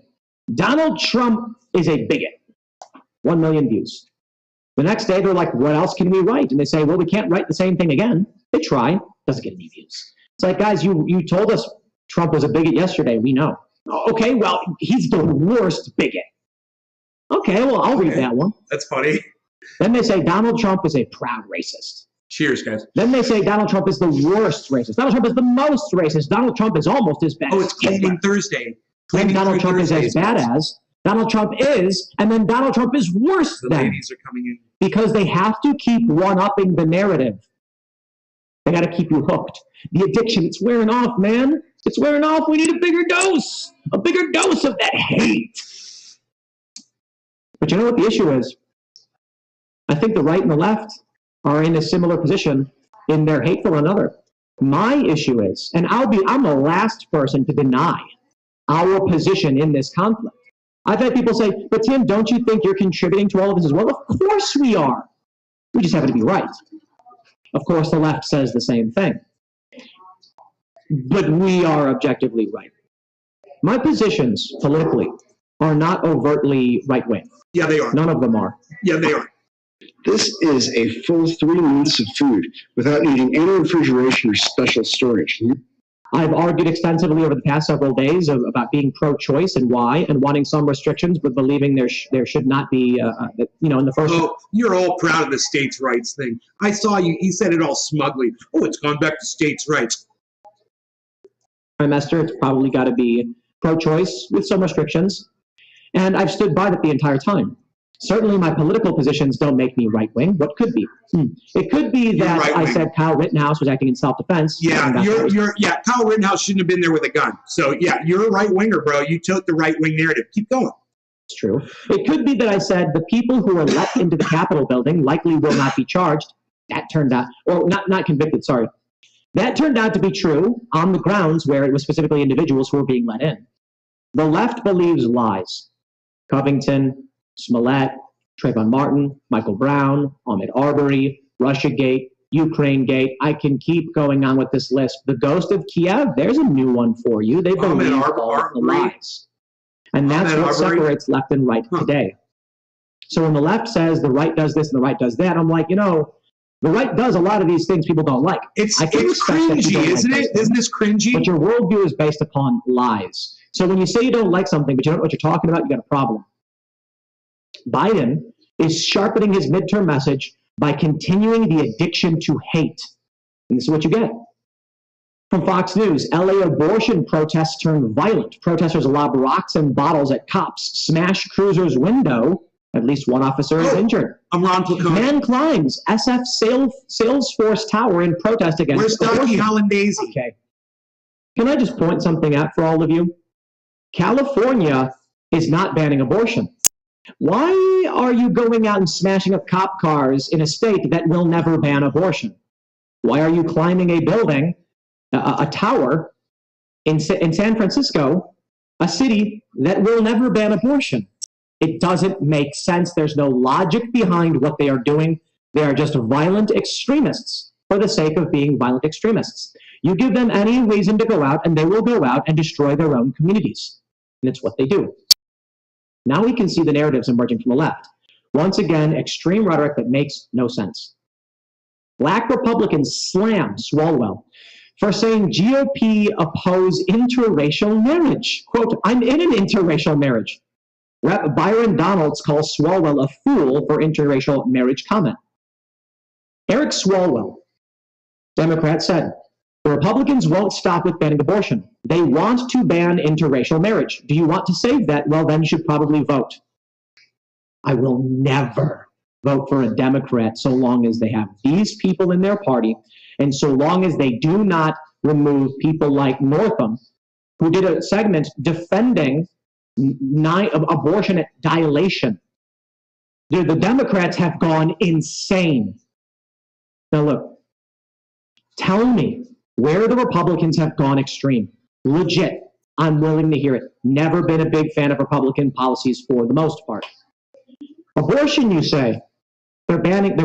Donald Trump is a bigot. 1 million views. The next day, they're like, what else can we write? And they say, well, we can't write the same thing again. They try. Doesn't get any views. It's like, guys, you told us Trump was a bigot yesterday. We know. Okay, well, he's the worst bigot. Okay, well, I'll read that one. That's funny. Then they say Donald Trump is a proud racist. Cheers, guys. Then they say Donald Trump is the worst racist. Donald Trump is the most racist. Donald Trump is almost as bad. Oh, it's Cleaning Thursday. Then Donald Trump is as bad as. Donald Trump is, and then Donald Trump is worse than. The ladies are coming in. Because they have to keep one-upping the narrative. They got to keep you hooked. The addiction, it's wearing off, man. It's wearing off. We need a bigger dose of that hate. But you know what the issue is? I think the right and the left are in a similar position in their hate for one another. My issue is, and I'm the last person to deny our position in this conflict. I've had people say, but Tim, don't you think you're contributing to all of this as well? Of course we are. We just happen to be right. Of course, the left says the same thing. But we are objectively right. My positions politically are not overtly right-wing. Yeah, they are. None of them are. Yeah, they are. This is a full 3 months of food without needing any refrigeration or special storage. I've argued extensively over the past several days about being pro-choice and why, and wanting some restrictions, but believing there should not be, in the first. Oh, you're all proud of the states' rights thing. I saw you said it all smugly. Oh, it's gone back to states' rights. Trimester, it's probably got to be pro-choice with some restrictions, and I've stood by that the entire time. Certainly, my political positions don't make me right-wing. What could be? It could be that I said Kyle Rittenhouse was acting in self-defense. Yeah, Kyle Rittenhouse shouldn't have been there with a gun. So yeah, you're a right-winger, bro. You took the right-wing narrative. Keep going. It's true. It could be that I said the people who were let into the Capitol building likely will not be charged. That turned out, or not convicted. Sorry, that turned out to be true on the grounds where it was specifically individuals who were being let in. The left believes lies. Covington, Smollett, Trayvon Martin, Michael Brown, Ahmaud Arbery, Russiagate, Ukrainegate. I can keep going on with this list. The Ghost of Kiev, there's a new one for you. They believe all of the lies. And that's what separates left and right today. So when the left says the right does this and the right does that, I'm like, the right does a lot of these things people don't like. It's cringy, isn't it? Isn't this cringy? But your worldview is based upon lies. So when you say you don't like something, but you don't know what you're talking about, you got a problem. Biden is sharpening his midterm message by continuing the addiction to hate. And this is what you get. From Fox News, LA abortion protests turn violent. Protesters lob rocks and bottles at cops, smash cruiser's window. At least one officer is injured. I'm Ron Placone. Man climbs SF Salesforce Tower in protest against Where's Docky Hollandaise? Okay. Can I just point something out for all of you? California is not banning abortion. Why are you going out and smashing up cop cars in a state that will never ban abortion? Why are you climbing a building, a tower in San Francisco, a city that will never ban abortion? It doesn't make sense. There's no logic behind what they are doing. They are just violent extremists for the sake of being violent extremists. You give them any reason to go out, and they will go out and destroy their own communities. And it's what they do. Now we can see the narratives emerging from the left. Once again, extreme rhetoric that makes no sense. Black Republicans slam Swalwell for saying GOP oppose interracial marriage. Quote, I'm in an interracial marriage. Rep. Byron Donalds calls Swalwell a fool for interracial marriage comment. Eric Swalwell, Democrat, said, the Republicans won't stop with banning abortion. They want to ban interracial marriage. Do you want to save that? Well, then you should probably vote. I will never vote for a Democrat so long as they have these people in their party, and so long as they do not remove people like Northam, who did a segment defending abortion at dilation. Dude, the Democrats have gone insane. Now look, tell me where the Republicans have gone extreme. Legit, I'm willing to hear it. Never been a big fan of Republican policies for the most part. Abortion, you say? They're banning.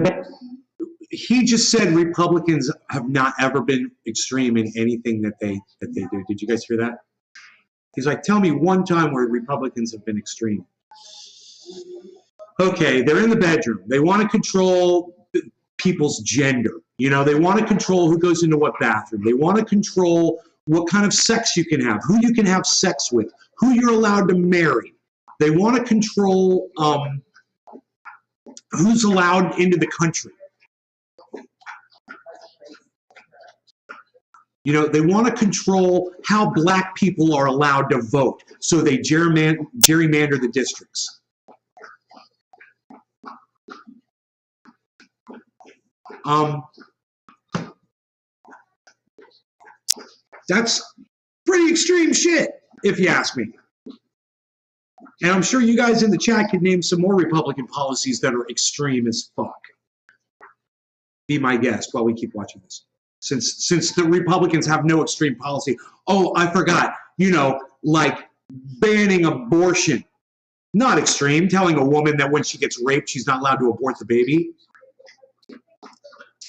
He just said Republicans have not ever been extreme in anything that they do. Did you guys hear that? He's like, tell me one time where Republicans have been extreme. Okay, they're in the bedroom. They want to control people's gender. They want to control who goes into what bathroom. They want to control what kind of sex you can have, who you can have sex with, who you're allowed to marry. They want to control who's allowed into the country. They want to control how black people are allowed to vote, so they gerrymander the districts. That's pretty extreme shit, if you ask me. And I'm sure you guys in the chat could name some more Republican policies that are extreme as fuck. Be my guest while we keep watching this. Since the Republicans have no extreme policy. Oh, I forgot. Like banning abortion. Not extreme. Telling a woman that when she gets raped, she's not allowed to abort the baby.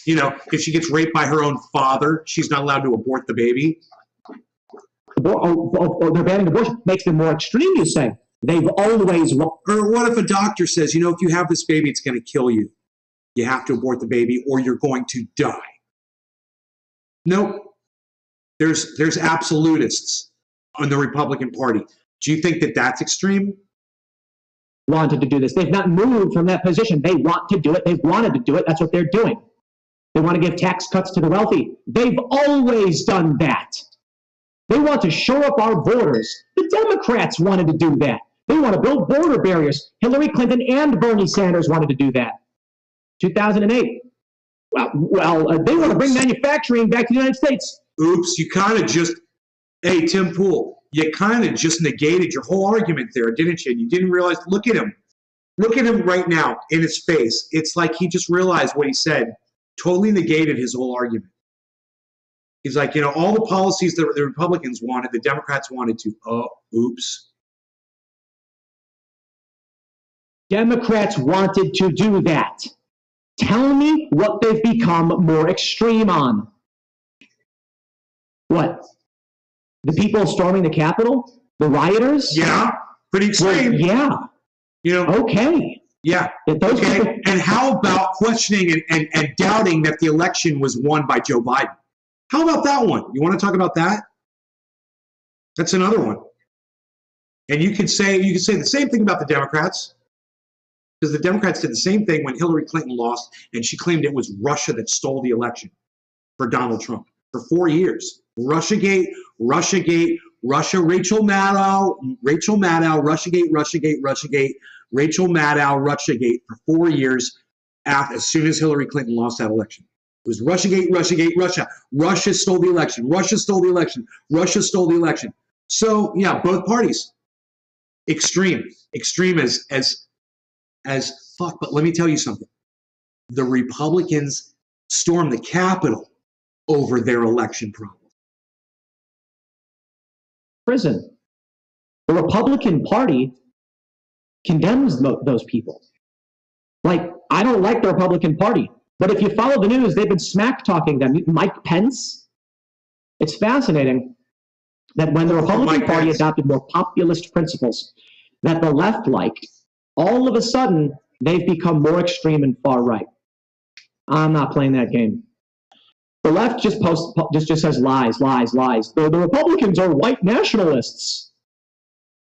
You know, if she gets raped by her own father, she's not allowed to abort the baby. They're banning abortion. Makes them more extreme, you say. They've always... Or what if a doctor says, you know, if you have this baby, it's going to kill you. You have to abort the baby or you're going to die. Nope. There's absolutists on the Republican Party. Do you think that that's extreme? Wanted to do this. They've not moved from that position. They want to do it. They've wanted to do it. That's what they're doing. They want to give tax cuts to the wealthy. They've always done that. They want to shore up our borders. The Democrats wanted to do that. They want to build border barriers. Hillary Clinton and Bernie Sanders wanted to do that. 2008. Well, they want to bring manufacturing back to the United States. Oops, you kind of just, hey, Tim Pool, you kind of just negated your whole argument there, didn't you? And you didn't realize, look at him. Look at him right now in his face. It's like he just realized what he said, totally negated his whole argument. He's like, you know, all the policies that the Republicans wanted, the Democrats wanted to. Oh, oops. Democrats wanted to do that. Tell me what they've become more extreme on. What? The people storming the Capitol? The rioters? Yeah, pretty extreme. Well, yeah. You know. Okay. Yeah. Okay. People... And how about questioning and doubting that the election was won by Joe Biden? How about that one? You want to talk about that? That's another one. And you could say the same thing about the Democrats, because the Democrats did the same thing when Hillary Clinton lost, and she claimed it was Russia that stole the election for Donald Trump for 4 years. Russiagate, Russiagate, Russia, Rachel Maddow, Russiagate, Russiagate, Russiagate, Rachel Maddow, Russiagate for 4 years as soon as Hillary Clinton lost that election. It was Russiagate, Russiagate, Russia. Russia stole the election. Russia stole the election. Russia stole the election. So yeah, both parties. Extreme as fuck. But let me tell you something. The Republicans stormed the Capitol over their election problem. Prison. The Republican Party condemns those people. Like, I don't like the Republican Party. But if you follow the news, they've been smack-talking them. Mike Pence. It's fascinating that when the Republican Party adopted more populist principles that the left liked, all of a sudden, they've become more extreme and far-right. I'm not playing that game. The left just says lies, lies, lies. The Republicans are white nationalists.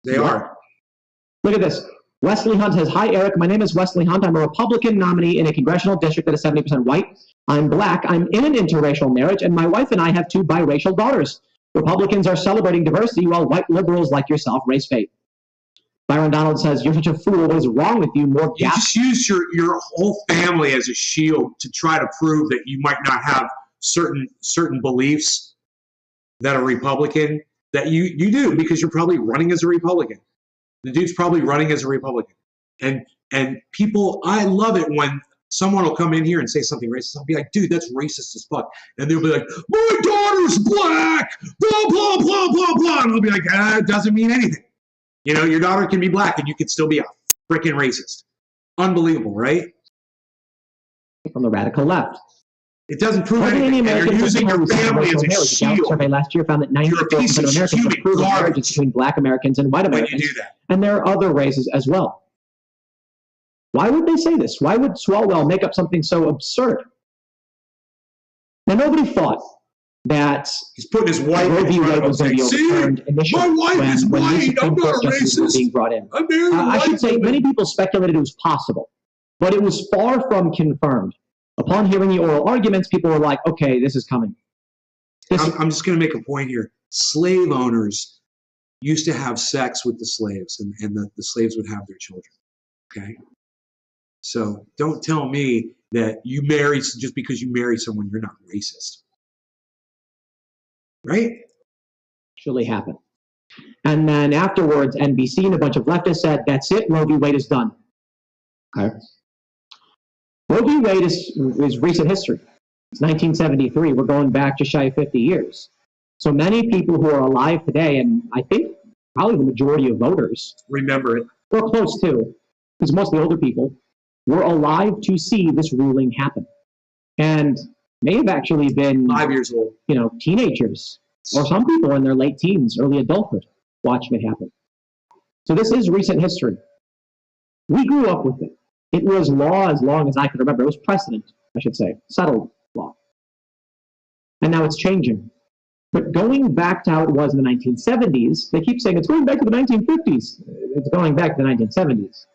They are. Look at this. Wesley Hunt says, hi, Eric. My name is Wesley Hunt. I'm a Republican nominee in a congressional district that is 70% white. I'm black. I'm in an interracial marriage, and my wife and I have 2 biracial daughters. Republicans are celebrating diversity while white liberals like yourself race bait. Byron Donald says, you're such a fool. What is wrong with you? More You just use your whole family as a shield to try to prove that you might not have certain beliefs that are Republican, that you do, because you're probably running as a Republican. The dude's probably running as a Republican. And people, I love it when someone will come in here and say something racist. I'll be like, dude, that's racist as fuck. And they'll be like, my daughter's black, blah, blah, blah, blah, blah. And I'll be like, it doesn't mean anything. You know, your daughter can be black and you can still be a freaking racist. Unbelievable, right? From the radical left. It doesn't prove anything. And you're using your family as a shield. A survey last year found that 94% of Americans approve of marriages between black Americans and white Americans. When you do that. And there are other races as well. Why would they say this? Why would Swalwell make up something so absurd? Now, nobody thought that he's putting his wife Roe v. Wade was going to be overturned initially my wife is white. I'm not a racist. Being brought in. I should say many people speculated it was possible, but it was far from confirmed. Upon hearing the oral arguments, people were like, okay, this is coming. I'm just going to make a point here. Slave owners used to have sex with the slaves, and the slaves would have their children. Okay? So don't tell me that you marry, just because you marry someone, you're not racist. Right? Actually happened. And then afterwards, NBC and a bunch of leftists said, that's it, Roe v. Wade is done. Okay. Roe v. Wade is recent history. It's 1973. We're going back just shy of 50 years. So many people who are alive today, and I think probably the majority of voters, remember it. or close to, because most of the older people were alive to see this ruling happen, and may have actually been 5 years old. Teenagers, or some people in their late teens, early adulthood, watching it happen. So this is recent history. We grew up with it. It was law as long as I could remember. It was precedent, I should say, settled law. And now it's changing. But going back to how it was in the 1970s, they keep saying it's going back to the 1950s. It's going back to the 1970s.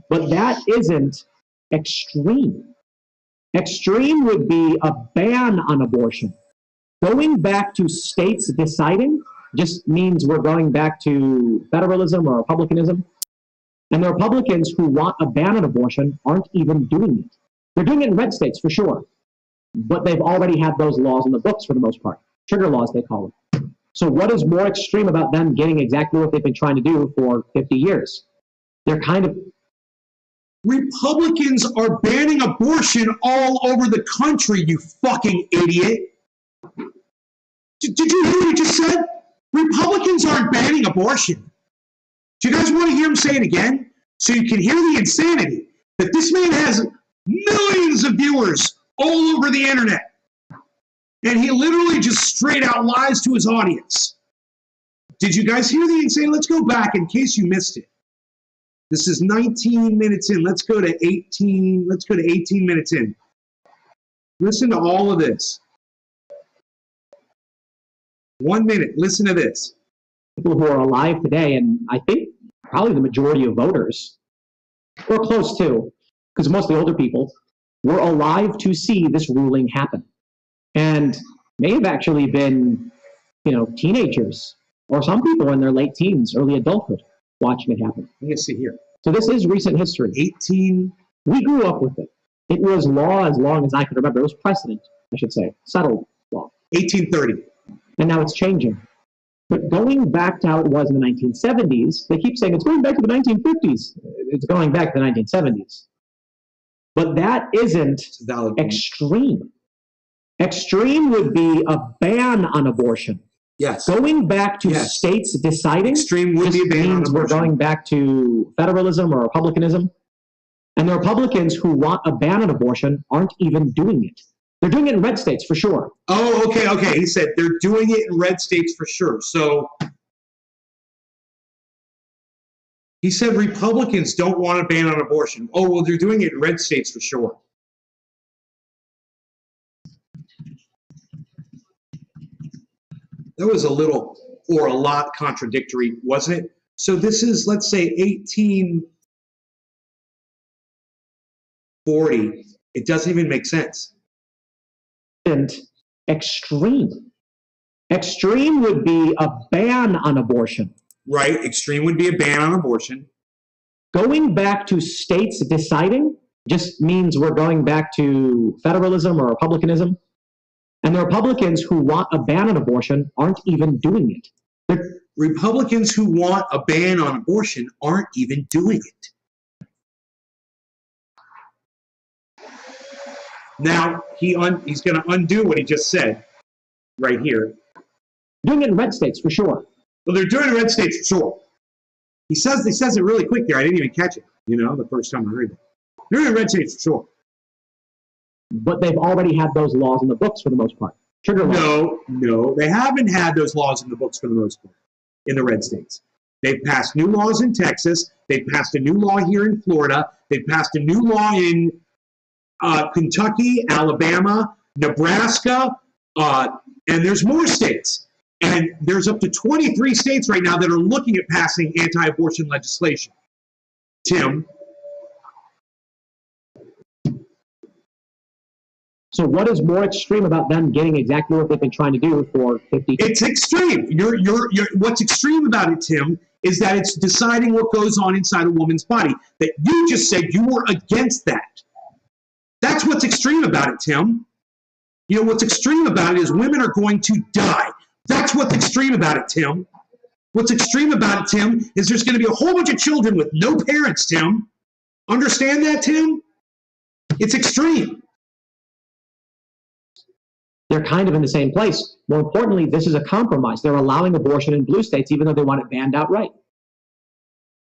But that isn't extreme. Extreme would be a ban on abortion. Going back to states deciding just means we're going back to federalism or republicanism. And the Republicans who want a ban on abortion aren't even doing it. They're doing it in red states for sure, but they've already had those laws in the books for the most part. Trigger laws, they call it. So what is more extreme about them getting exactly what they've been trying to do for 50 years? They're kind of... Republicans are banning abortion all over the country, you fucking idiot. Did you hear what he just said? Republicans aren't banning abortion. Do you guys want to hear him say it again? So you can hear the insanity that this man has millions of viewers all over the internet. And he literally just straight out lies to his audience. Did you guys hear the insanity? Let's go back in case you missed it. This is 19 minutes in. Let's go to 18. Let's go to 18 minutes in. Listen to all of this. 1 minute. Listen to this. People who are alive today, and I think probably the majority of voters, or close to, because most of the older people were alive to see this ruling happen, and may have actually been, teenagers, or some people in their late teens, early adulthood, watching it happen. Let me see here. So this is recent history. 18. We grew up with it. It was law as long as I could remember. It was precedent, I should say, settled law. 1830. And now it's changing. But going back to how it was in the 1970s, they keep saying it's going back to the 1950s. It's going back to the 1970s. But that isn't extreme. Extreme would be a ban on abortion. Yes. Going back to states deciding extreme would be a ban on abortion. We're going back to federalism or republicanism. And the Republicans who want a ban on abortion aren't even doing it. They're doing it in red states for sure. Oh, okay. He said they're doing it in red states for sure. So he said Republicans don't want a ban on abortion. Oh, well, they're doing it in red states for sure. That was a little or a lot contradictory, wasn't it? So this is, let's say, 1840. It doesn't even make sense. And extreme. Extreme would be a ban on abortion. Right, extreme would be a ban on abortion. Going back to states deciding just means we're going back to federalism or republicanism. And the Republicans who want a ban on abortion aren't even doing it. Republicans who want a ban on abortion aren't even doing it. Now, he's going to undo what he just said right here. Doing it in red states for sure. Well, they're doing it in red states for sure. He says it really quick there. I didn't even catch it, the first time I heard it. They're doing it in red states for sure. But they've already had those laws in the books for the most part. Trigger laws. No, they haven't had those laws in the books for the most part in the red states. They've passed new laws in Texas. They've passed a new law here in Florida. They've passed a new law in Kentucky, Alabama, Nebraska, and there's more states. And there's up to 23 states right now that are looking at passing anti-abortion legislation. Tim? So what is more extreme about them getting exactly what they've been trying to do for 50 years? It's extreme. What's extreme about it, Tim, is that it's deciding what goes on inside a woman's body. That you just said you were against that. That's what's extreme about it, Tim. What's extreme about it is women are going to die. That's what's extreme about it, Tim. What's extreme about it, Tim, is there's going to be a whole bunch of children with no parents, Tim. Understand that, Tim? It's extreme. They're kind of in the same place. More importantly, this is a compromise. They're allowing abortion in blue states, even though they want it banned outright.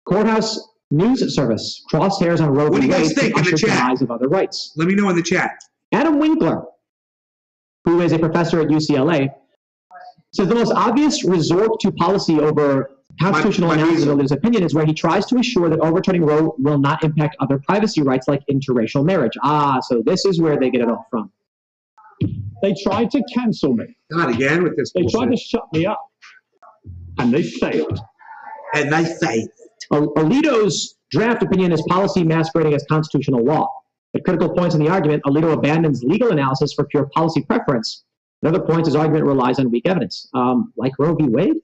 Courthouse News Service, crosshairs on Roe v. What do you guys Wade think in the chat? demise of other rights. Let me know in the chat. Adam Winkler, who is a professor at UCLA, says the most obvious resort to policy over constitutional analysis of his opinion is where he tries to assure that overturning Roe will not impact other privacy rights like interracial marriage. So this is where they get it all from. They tried to cancel me. Not again with this They bullshit. tried to shut me up, and they failed. And they failed. Alito's draft opinion is policy masquerading as constitutional law. At critical points in the argument, Alito abandons legal analysis for pure policy preference. At other points, his argument relies on weak evidence, like Roe v. Wade.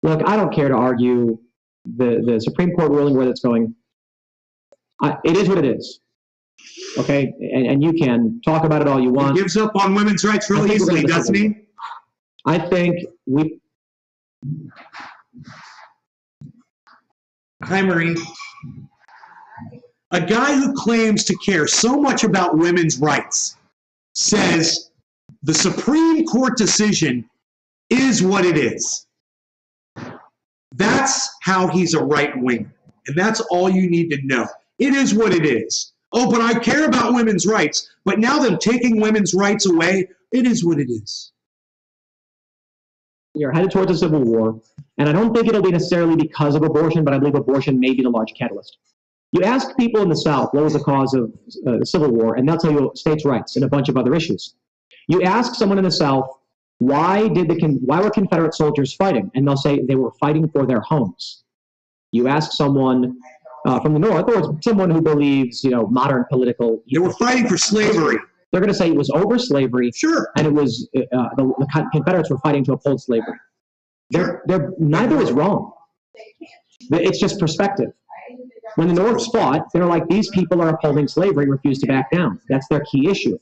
Look, I don't care to argue the Supreme Court ruling where that's going. It is what it is. Okay, and you can talk about it all you want. He gives up on women's rights really easily, doesn't he? I think we. Hi, Marie. A guy who claims to care so much about women's rights says the Supreme Court decision is what it is. That's how he's a right winger. And that's all you need to know. It is what it is. Oh, but I care about women's rights. But now them taking women's rights away, it is what it is. You're headed towards a civil war, and I don't think it'll be necessarily because of abortion, but I believe abortion may be the large catalyst. You ask people in the South what was the cause of the Civil War, and they'll tell you states' rights and a bunch of other issues. You ask someone in the South, why were Confederate soldiers fighting? And they'll say they were fighting for their homes. You ask someone from the North, or someone who believes, modern political... They were fighting for slavery. They're going to say it was over slavery, sure, and it was the Confederates were fighting to uphold slavery. Neither is wrong. It's just perspective. When the North fought, they're like, these people are upholding slavery and refuse to back down. That's their key issue.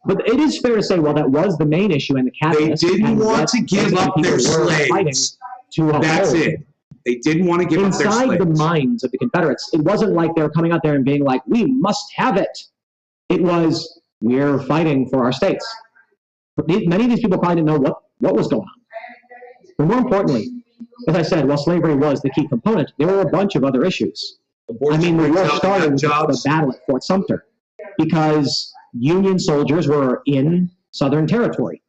But it is fair to say, well, that was the main issue and the catalyst. They didn't want to give up their slaves. That's it. They didn't want to give up their slaves. Inside the minds of the Confederates, it wasn't like they were coming out there and being like, we must have it. It was, we're fighting for our states. But many of these people probably didn't know what was going on. But more importantly, as I said, while slavery was the key component, there were a bunch of other issues. The war started with the battle at Fort Sumter because Union soldiers were in Southern territory.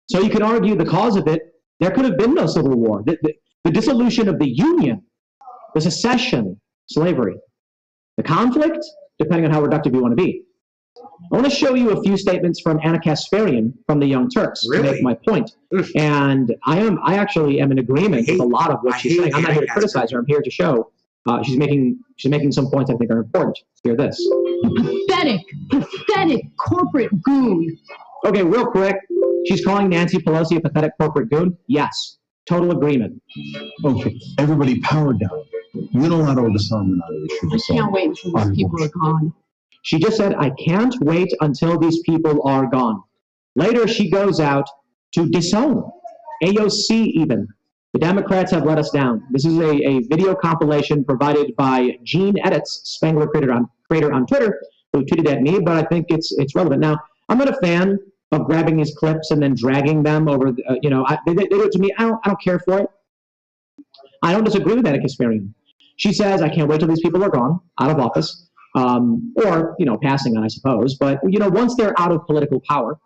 So you could argue the cause of it, there could have been no Civil War. The dissolution of the Union, the secession, slavery. The conflict, depending on how reductive you want to be. I want to show you a few statements from Anna Kasparian from the Young Turks to make my point. And I actually am in agreement with a lot of what she's saying. I'm not here to criticize her. I'm here to show she's making some points I think are important. Hear this. Pathetic corporate goon. Okay, real quick. She's calling Nancy Pelosi a pathetic corporate goon? Yes. Total agreement. Okay, everybody power down. Unilateral disarmament. I can't wait until these people are gone. She just said, I can't wait until these people are gone. Later, she goes out to disown AOC even. The Democrats have let us down. This is a video compilation provided by Gene Edits, Spangler creator on Twitter, who tweeted at me, but I think it's relevant. Now, I'm not a fan of grabbing these clips and then dragging them over, they do it to me. I don't care for it. I don't disagree with Anna Kasparian. She says, I can't wait till these people are gone, out of office, or, passing on, I suppose. But, once they're out of political power,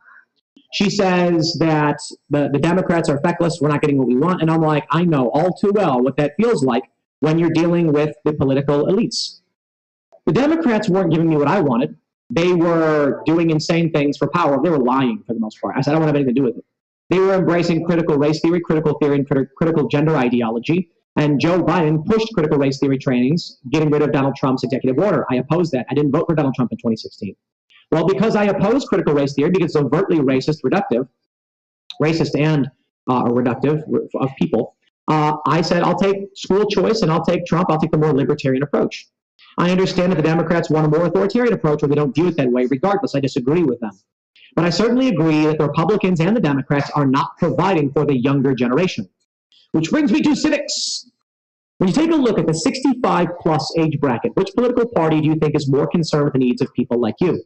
she says that the Democrats are feckless, we're not getting what we want. And I'm like, I know all too well what that feels like when you're dealing with the political elites. The Democrats weren't giving me what I wanted. They were doing insane things for power. They were lying for the most part. I said, I don't want to have anything to do with it. They were embracing critical race theory, and critical gender ideology. And Joe Biden pushed critical race theory trainings, getting rid of Donald Trump's executive order. I opposed that. I didn't vote for Donald Trump in 2016. Well, because I oppose critical race theory, because it's overtly racist and reductive of people, I said, I'll take school choice and I'll take Trump. I'll take the more libertarian approach. I understand that the Democrats want a more authoritarian approach or they don't view it that way. Regardless, I disagree with them. But I certainly agree that the Republicans and the Democrats are not providing for the younger generation. Which brings me to civics. When you take a look at the 65-plus age bracket, which political party do you think is more concerned with the needs of people like you?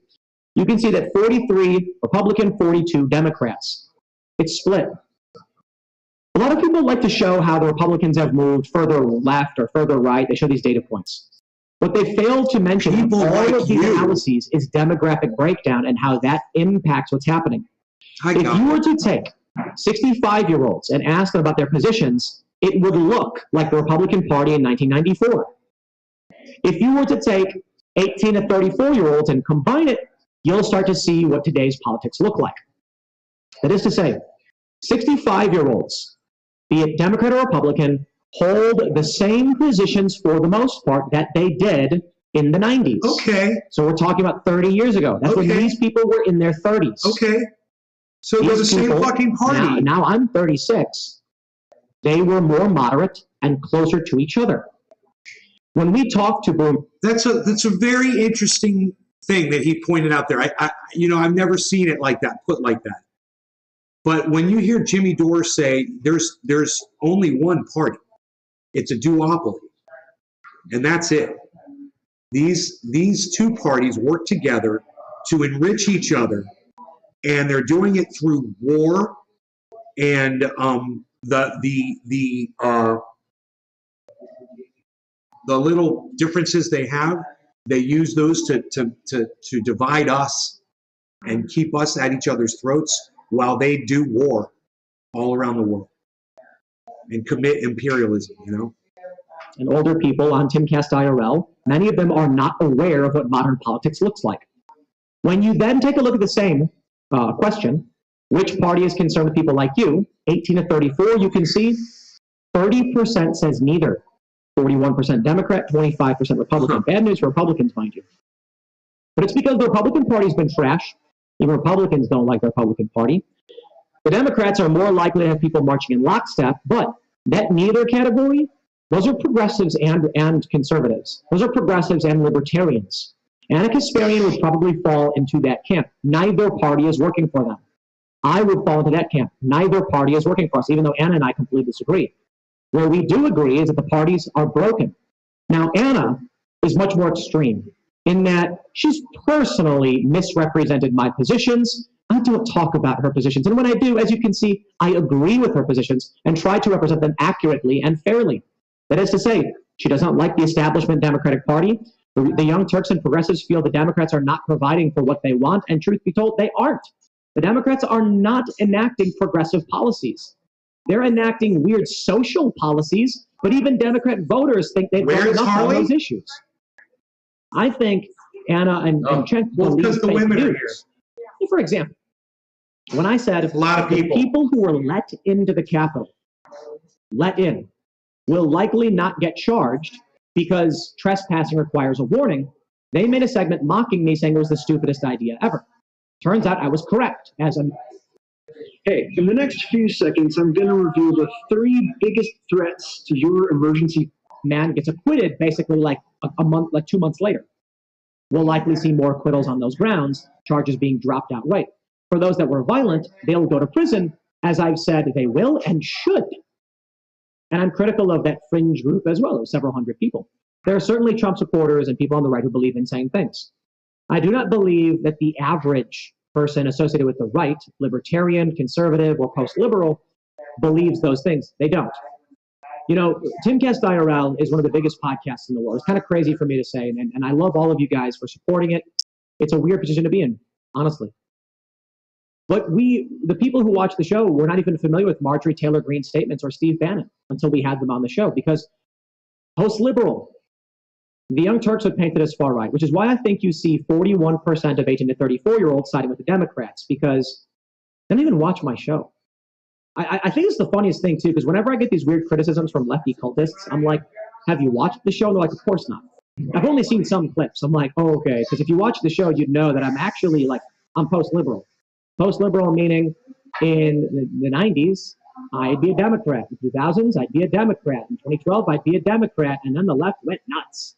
you can see that 43 Republican, 42 Democrats. It's split. A lot of people like to show how the Republicans have moved further left or further right. They show these data points. What they fail to mention in all of these analyses is demographic breakdown and how that impacts what's happening. If you were to take 65-year-olds and ask them about their positions, it would look like the Republican Party in 1994. If you were to take 18 to 34-year-olds and combine it, you'll start to see what today's politics look like. That is to say, 65-year-olds, be it Democrat or Republican, hold the same positions for the most part that they did in the 90s. Okay. So we're talking about 30 years ago. That's when these people were in their 30s. Okay. So they're the same fucking party. Now I'm 36. They were more moderate and closer to each other. When we talk to Boom, that's a very interesting thing that he pointed out there. I've never seen it like that, put like that. But when you hear Jimmy Dore say there's only one party, it's a duopoly, and that's it. These two parties work together to enrich each other, and they're doing it through war and the little differences they have. They use those to divide us and keep us at each other's throats while they do war all around the world and commit imperialism, And older people on Timcast IRL, many of them are not aware of what modern politics looks like. When you then take a look at the same question, which party is concerned with people like you, 18 to 34, you can see 30% says neither. 41% Democrat, 25% Republican. Bad news for Republicans, mind you. But it's because the Republican Party's been trash. Even Republicans don't like the Republican Party. The Democrats are more likely to have people marching in lockstep, but that neither category, those are progressives and conservatives. Those are progressives and libertarians. Anna Kasparian would probably fall into that camp. Neither party is working for them. I would fall into that camp. Neither party is working for us, even though Anna and I completely disagree. Where we do agree is that the parties are broken. Now, Anna is much more extreme in that she's personally misrepresented my positions. I don't talk about her positions. And when I do, as you can see, I agree with her positions and try to represent them accurately and fairly. That is to say, she doesn't like the establishment Democratic Party. The Young Turks and progressives feel the Democrats are not providing for what they want, and truth be told, they aren't. The Democrats are not enacting progressive policies. They're enacting weird social policies, but even Democrat voters think they've done enough on those issues. I think Anna and Chen because the women are here. For example, when I said a lot of people who were let into the Capitol, let in, will likely not get charged because trespassing requires a warning, they made a segment mocking me, saying it was the stupidest idea ever. Turns out I was correct. Hey, in the next few seconds, I'm going to review the 3 biggest threats to your emergency. Man gets acquitted basically like a month, like 2 months later. We'll likely see more acquittals on those grounds, charges being dropped outright. For those that were violent, they'll go to prison. As I've said, they will and should. And I'm critical of that fringe group as well, of several hundred people. There are certainly Trump supporters and people on the right who believe in saying things. I do not believe that the average person associated with the right, libertarian, conservative, or post-liberal, believes those things. They don't. Timcast IRL is one of the biggest podcasts in the world. It's kind of crazy for me to say, and I love all of you guys for supporting it. It's a weird position to be in, honestly. But the people who watch the show, were not even familiar with Marjorie Taylor Greene's statements or Steve Bannon until we had them on the show, because post-liberal, the Young Turks would paint it as far right, which is why I think you see 41% of 18 to 34-year-olds siding with the Democrats, because they don't even watch my show. I think it's the funniest thing, too, because whenever I get these weird criticisms from lefty cultists, I'm like, have you watched the show? And they're like, of course not. I've only seen some clips. I'm like, oh, okay, because if you watch the show, you'd know that I'm actually, I'm post-liberal. Post-liberal meaning in the 90s, I'd be a Democrat. In the 2000s, I'd be a Democrat. In 2012, I'd be a Democrat. And then the left went nuts.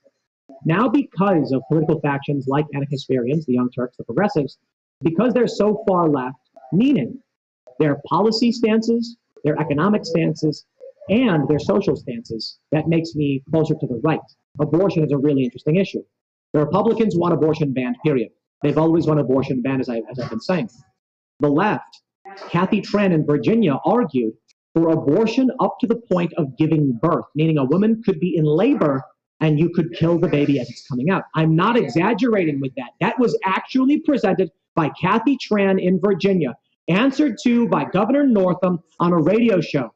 Now, because of political factions like Anna Kasparian's, the Young Turks, the progressives, because they're so far left, meaning their policy stances, their economic stances, and their social stances, that makes me closer to the right. Abortion is a really interesting issue. The Republicans want abortion banned, period. They've always wanted abortion ban, as I've been saying. The left, Kathy Tran in Virginia, argued for abortion up to the point of giving birth, meaning a woman could be in labor and you could kill the baby as it's coming out. I'm not exaggerating with that. That was actually presented by Kathy Tran in Virginia, answered to by Governor Northam on a radio show.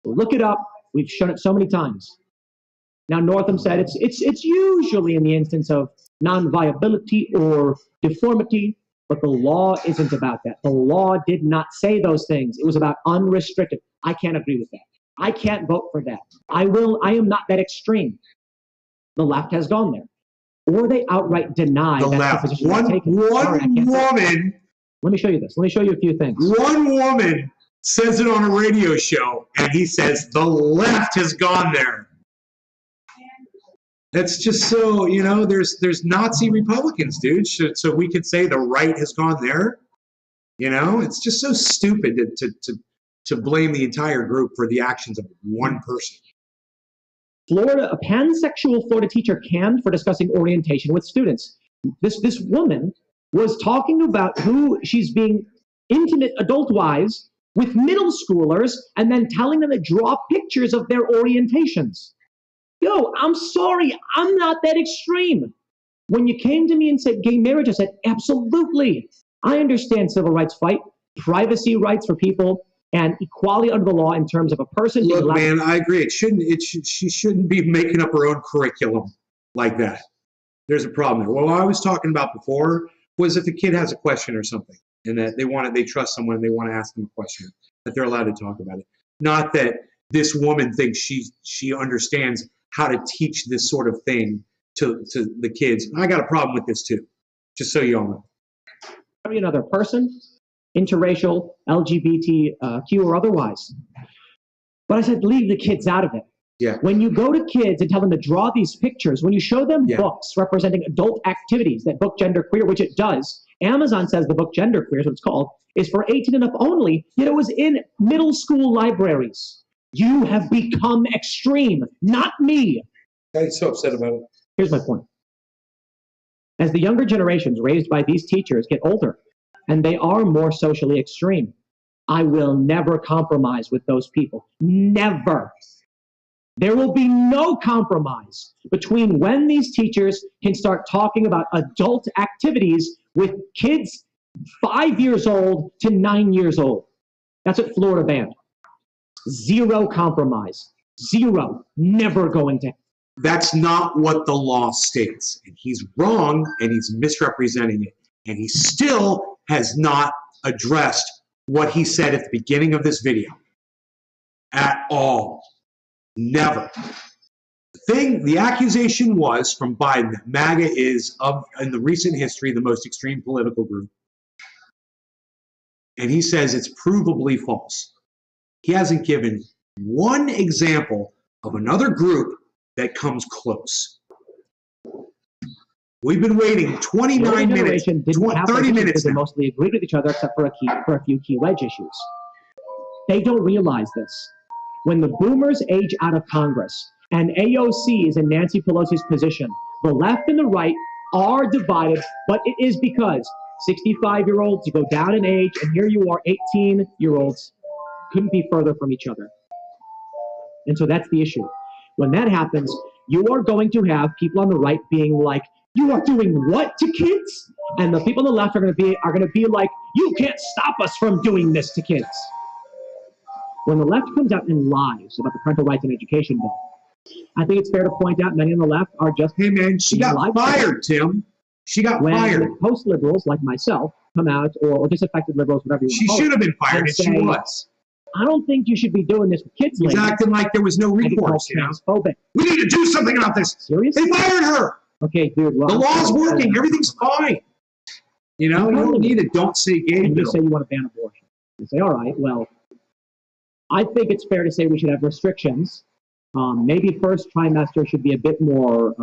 Look it up. We've shown it so many times. Now, Northam said it's usually in the instance of non-viability or deformity, but the law isn't about that. The law did not say those things. It was about unrestricted. I can't agree with that. I can't vote for that. I am not that extreme. The left has gone there. Or they outright deny the left. One woman. Let me show you this. Let me show you a few things. One woman says it on a radio show, and he says the left has gone there. That's just so, you know, there's Nazi Republicans, dude. So we could say the right has gone there. You know, it's just so stupid to blame the entire group for the actions of one person. Florida, a pansexual Florida teacher canned for discussing orientation with students. This woman was talking about who she's being intimate adult-wise with middle schoolers and then telling them to draw pictures of their orientations. Yo, I'm sorry, I'm not that extreme. When you came to me and said gay marriage, I said, absolutely. I understand civil rights fight, privacy rights for people, and equality under the law in terms of a person. Look, man, I agree. She shouldn't be making up her own curriculum like that. There's a problem there. What I was talking about before was if a kid has a question or something, and that they trust someone, they want to ask them a question, that they're allowed to talk about it. Not that this woman thinks she understands how to teach this sort of thing to the kids. I got a problem with this too, just so you all know. Another person, interracial, LGBTQ or otherwise. But I said, leave the kids out of it. Yeah. When you go to kids and tell them to draw these pictures, when you show them books representing adult activities that book genderqueer, which it does, Amazon says the book genderqueer is what it's called, is for 18 and up only, yet it was in middle school libraries. You have become extreme, not me. I'm so upset about it. Here's my point. As the younger generations raised by these teachers get older, and they are more socially extreme, I will never compromise with those people. Never. There will be no compromise between when these teachers can start talking about adult activities with kids 5 years old to 9 years old. That's what Florida banned. Zero compromise. Zero. Never going to. That's not what the law states. And he's wrong, and he's misrepresenting it. And he still has not addressed what he said at the beginning of this video. At all. Never. The accusation was from Biden that MAGA is, in the recent history, the most extreme political group. And he says it's provably false. He hasn't given one example of another group that comes close. We've been waiting 29 minutes, 30 minutes now. They mostly agreed with each other except for a few key wedge issues. They don't realize this. When the boomers age out of Congress and AOC is in Nancy Pelosi's position, the left and the right are divided, but it is because 65-year-olds, you go down in age, and here you are, 18-year-olds, couldn't be further from each other. And so that's the issue. When that happens, you are going to have people on the right being like, you are doing what to kids? And the people on the left are going to be like, you can't stop us from doing this to kids. When the left comes out and lies about the parental rights and education bill, I think it's fair to point out many on the left are just... Hey, man, she got fired, Tim. She got fired. When post-liberals like myself come out, or disaffected liberals, whatever you want to call it. She should have been fired, and she was. I don't think you should be doing this with kids. He's acting like there was no recourse. You know? We need to do something about this. Seriously? They fired her. Okay, dude. Well, the law's working. Everything's fine. You know, you don't need a don't say gay bill. You say you want to ban abortion. You say, all right, well, I think it's fair to say we should have restrictions. Maybe first trimester should be a bit more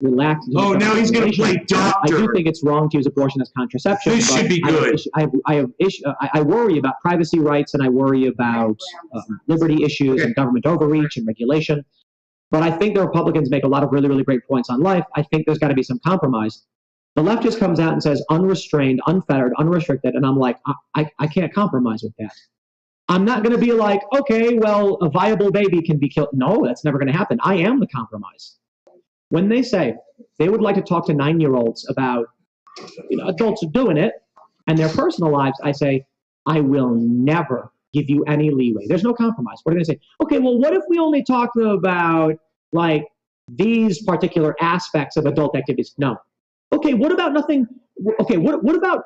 relaxed. Oh, now he's going to play doctor. I do think it's wrong to use abortion as contraception. This should be good. I worry about privacy rights, and I worry about liberty issues and government overreach and regulation. But I think the Republicans make a lot of really, really great points on life. I think there's got to be some compromise. The left just comes out and says unrestrained, unfettered, unrestricted, and I'm like, I can't compromise with that. I'm not going to be like, okay, well, a viable baby can be killed. No, that's never going to happen. I am the compromise. When they say they would like to talk to 9-year-olds about, adults are doing it and their personal lives, I say, I will never give you any leeway. There's no compromise. What are they going to say? Okay, well, what if we only talk about like these particular aspects of adult activities? No. Okay, what about nothing? Okay, what about,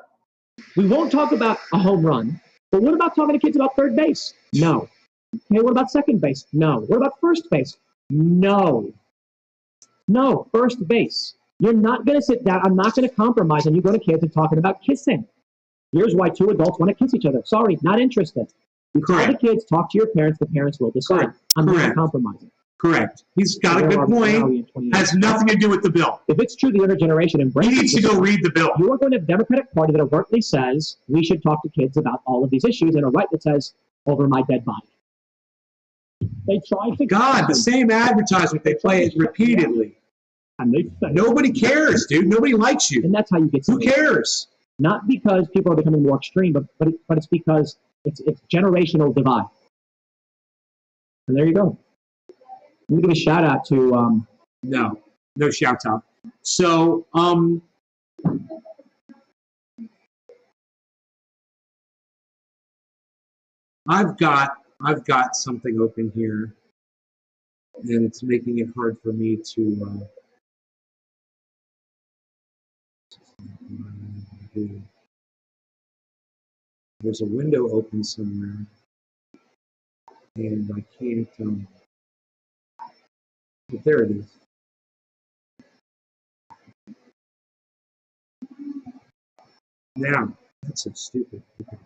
we won't talk about a home run, but what about talking to kids about third base? No. Okay, what about second base? No. What about first base? No. No, first base. You're not going to sit down. I'm not going to compromise on you going to kids and talking about kissing. Here's why 2 adults want to kiss each other. Sorry, not interested. You tell the kids, talk to your parents, the parents will decide. I'm not compromising. Correct. He's got a good point. Has nothing to do with the bill. If it's true the intergeneration embraces, he needs to go read the bill. You are going to have a Democratic Party that overtly says we should talk to kids about all of these issues, and a right that says over my dead body. They try to. God, the same advertisement. They play it repeatedly. And they say, nobody cares, dude. Nobody likes you. And that's how you get. Who cares? Not because people are becoming more extreme, but it's because it's generational divide. And there you go. Let me give a shout out to no shout out. So I've got something open here, and it's making it hard for me to there's a window open somewhere, and I can't but there it is. Now, that's so stupid. Okay.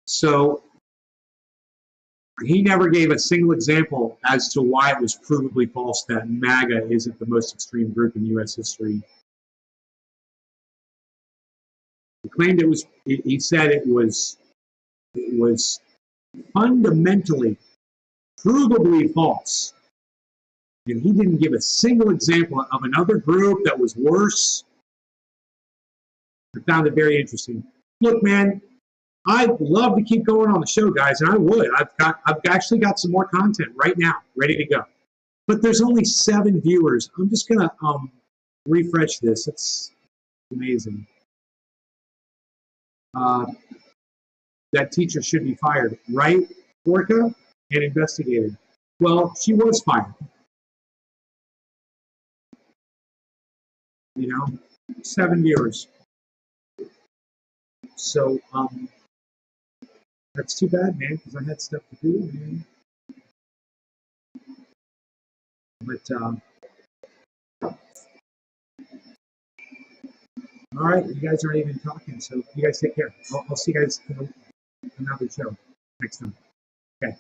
So he never gave a single example as to why it was provably false that MAGA isn't the most extreme group in U.S. history. He claimed it was. He said it was fundamentally, provably false, and he didn't give a single example of another group that was worse. I found it very interesting. Look, man, I'd love to keep going on the show, guys, and I would. I've actually got some more content right now, ready to go. But there's only 7 viewers. I'm just gonna refresh this. It's amazing. That teacher should be fired, right, Orca? And investigated. Well, she was fired. 7 viewers. So that's too bad, man, because I had stuff to do, man. But all right, you guys aren't even talking, so you guys take care. I'll see you guys in another show next time. Okay.